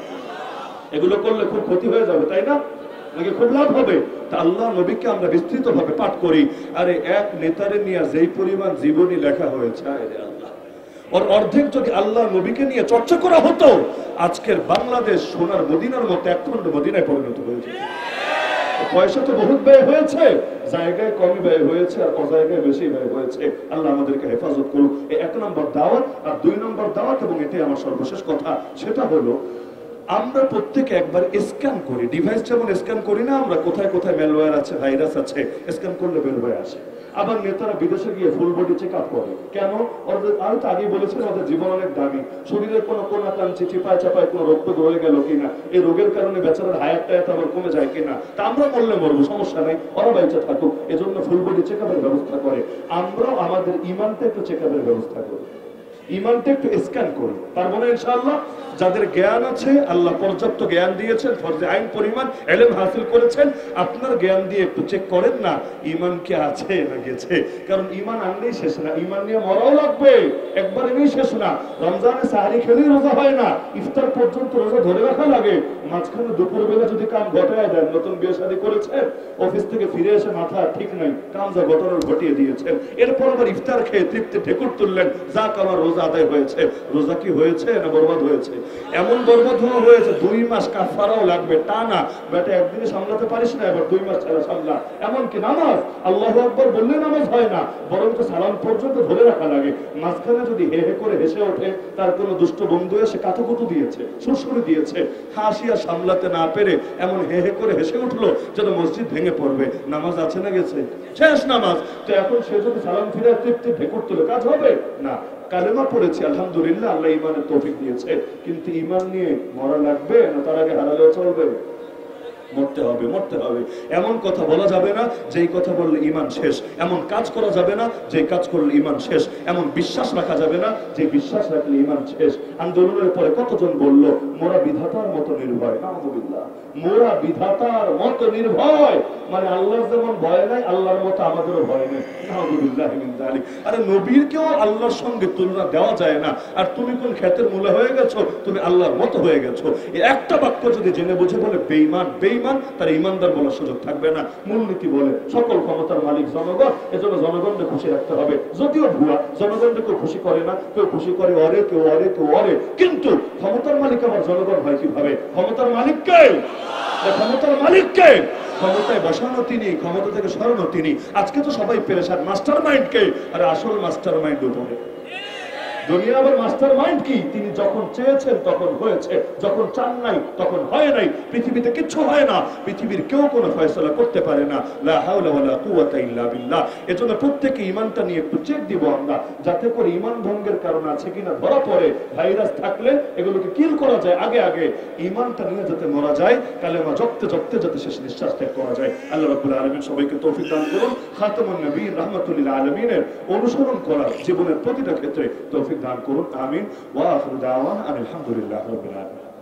এগুলো করলে খুব ক্ষতি হয়ে যাবে, তাই না? নাকি খুব লাভ হবে? তা আল্লাহ নবীকে আমরা বিস্তৃত ভাবে পাঠ করি। আরে এক নেতারে নিয়ে যেই পরিমাণ জীবনী লেখা হয়েছে, আরে আল্লাহ, ওর অর্ধেক যদি আল্লাহ নবীকে নিয়ে চর্চা করা হতো, আজকের বাংলাদেশ সোনার মদিনার মতো একখণ্ড মদিনায় পরিণত হয়েছে। পয়সা তো বহুত ব্যয় হয়েছে, জায়গায় কমই ব্যয় হয়েছে আর অজায়গায় বেশি ব্যয় হয়েছে। আল্লাহ আমাদেরকে হেফাজত করুক। এই 1 নম্বর দাওয়াত। আর 2 নম্বর দাওয়াত, এবং এটাই আমার সর্বশেষ কথা, সেটা হলো আমরা প্রত্যেকে একবার স্ক্যান করি। ডিভাইস যেমন স্ক্যান করি না আমরা, কোথায় কোথায় ম্যালওয়্যার আছে, ভাইরাস আছে, স্ক্যান করলে বের হয়ে আসে। আবার নেতারা বিদেশে গিয়ে ফুল বডি চেক আপ করে। কেন? ওদের, আমি তো আগেই বলেছিলাম, ওদের জীবন অনেক দামি। শরীরের কোনো কোনা কাঞ্চি চিপায় চাপায় কোনো রোগ টোগ হয়ে গেল কিনা, এই রোগের কারণে বেচারার হায়াত টায়াত আবার কমে যায় কিনা, তা আমরা মরলে মরবো, সমস্যা নাই, ওরা বাইচে থাকুক। এজন্য ফুল বডি চেক আপের ব্যবস্থা করে। আমরাও আমাদের ইমানটা একটু চেক আপের ব্যবস্থা করি, ইমানটা একটু স্ক্যান করি। পারবো না ইনশাআল্লাহ? যাদের জ্ঞান আছে, আল্লাহ পর্যাপ্ত জ্ঞান দিয়েছেন, ফরজে আইন পরিমাণ ইলম হাসিল করেছেন, আপনার জ্ঞান দিয়ে একটু চেক করেন না ইমান কি আছে না গেছে। কারণ ইমান আনলেই শেষ না, ইমান নিয়ে মরাও লাগবে, একবার এনেই শেষ না। রমজানে সাহারি খেলেই রোজা হয় না, ইফতার পর্যন্ত রোজা ধরে রাখা লাগে। মাঝখানে দুপুরবেলা যদি কাম ঘটায় দেন, নতুন বিয়ে শাদী করেছেন, অফিস থেকে ফিরে এসে মাথা ঠিক নাই, কাম যা ঘটনার ঘটিয়ে দিয়েছেন, এরপর আবার ইফতার খেয়ে তৃপ্তি ঠেকুর তুললেন, যাক আমার রোজা আদায় হয়েছে। রোজা কি হয়েছে না বরবাদ হয়েছে? এমন বরবাদ হয়েছে 2 মাস কাফারাও লাগবে, তা না বেটা একদিনে সামলাতে পারিস না, এবার 2 মাস ছাড়া সামলা। এমনকি নামাজ, আল্লাহু আকবার বললে নামাজ হয় না, বরং তো সালাম পর্যন্ত ধরে রাখা লাগে। মাঝখানে যদি হে হে করে হেসে ওঠে, তার কোনো দুষ্ট বন্ধু এসে কাতুকুতু দিয়েছে, সুরসুরি দিয়েছে, হাসিয়া সামলাতে না পেরে এমন হে হে করে হেসে উঠলো যেন মসজিদ ভেঙে পড়বে, নামাজ আছে না গেছে? শেষ নামাজ। তো এখন সে যদি সালাম ফিরে তৃপ্তি ঢেকুর তুলে কাজ হবে না। কালেমা পড়েছি আলহামদুলিল্লাহ, আল্লাহ ইমানের তৌফিক দিয়েছে, কিন্তু ইমান নিয়ে মরা লাগবে না, তার আগে হারালেও চলবে? মরতে হবে, মরতে হবে। এমন কথা বলা যাবে না যেই কথা বললে ইমান শেষ, এমন কাজ করা যাবে না যেই কাজ করলে ইমান শেষ, এমন বিশ্বাস রাখা যাবে না যে বিশ্বাস রাখলে ইমান শেষ। আন্দোলনের পরে কতজন বলল মোরা বিধাতার মতো নির্ভয়, আলহামদুলিল্লাহ, মোরা বিধাতার মতো নির্ভয়, মানে আল্লাহর যেমন ভয় নাই, আল্লাহর মতো আমাদেরও ভয় নেই, আলহামদুলিল্লাহ। আরে নবীরকেও আল্লাহর সঙ্গে তুলনা দেওয়া যায় না, আর তুমি কোন ক্ষেতের মূলে হয়ে গেছো? তুমি আল্লাহর মতো হয়ে গেছো। এই একটা বাক্য যদি জেনে বুঝে বলে বেঈমান, বেঈমান, তার ইমানদার বলার সুযোগ থাকবে না। মূলনীতি বলে সকল ক্ষমতার মালিক জনগণ, এজন্য জনগণকে খুশি রাখতে হবে। যদিও ভুয়া, জনগণকে কেউ খুশি করে না, কেউ খুশি করে অরে, কেউ অরে, কেউ অরে, কিন্তু ক্ষমতার মালিক আবার জনগণ হয় কিভাবে? ক্ষমতার মালিক কে? ক্ষমতার মালিক কে? ক্ষমতায় বসানো তিনি, ক্ষমতা থেকে সরানো তিনি। আজকে তো সবাই পেরেশান, মাস্টার মাইন্ড কে? আর আসল মাস্টার মাইন্ড উপরে। দুনিয়া আবার মাস্টার মাইন্ড কি? তিনি যখন চেয়েছেন তখন হয়েছে, যখন চান নাই তখন হয় নাই। পৃথিবীতে কিচ্ছু হয় না, পৃথিবীর কেউ কোনো ফয়সালা করতে পারে না। লা হাওলা ওয়ালা কুওয়াতা ইল্লা বিল্লাহ। এজন্য প্রত্যেকে ইমানটা নিয়ে একটু চেক দিব আমরা, যাতে করে ইমান ভঙ্গের কারণ আছে কিনা ধরা পড়ে। ভাইরাস থাকলে এগুলোকে কিল করা যায় আগে আগে। ইমানটা নিয়ে যাতে মরা যায়, কালেমা জপতে জপতে যাতে শেষ নিঃশ্বাস ত্যাগ করা যায়। আল্লাহ রাব্বুল আলামিন সবাইকে তৌফিক দান করুন। খাতামুন নবী রাহমাতুল লিল আলামিনের অনুসরণ করা জীবনের প্রতিটা ক্ষেত্রে তৌফিক দান করুন। আমিন। ওয়া আখিরু দাওয়ানা আলহামদুলিল্লাহি রাব্বিল আলামিন।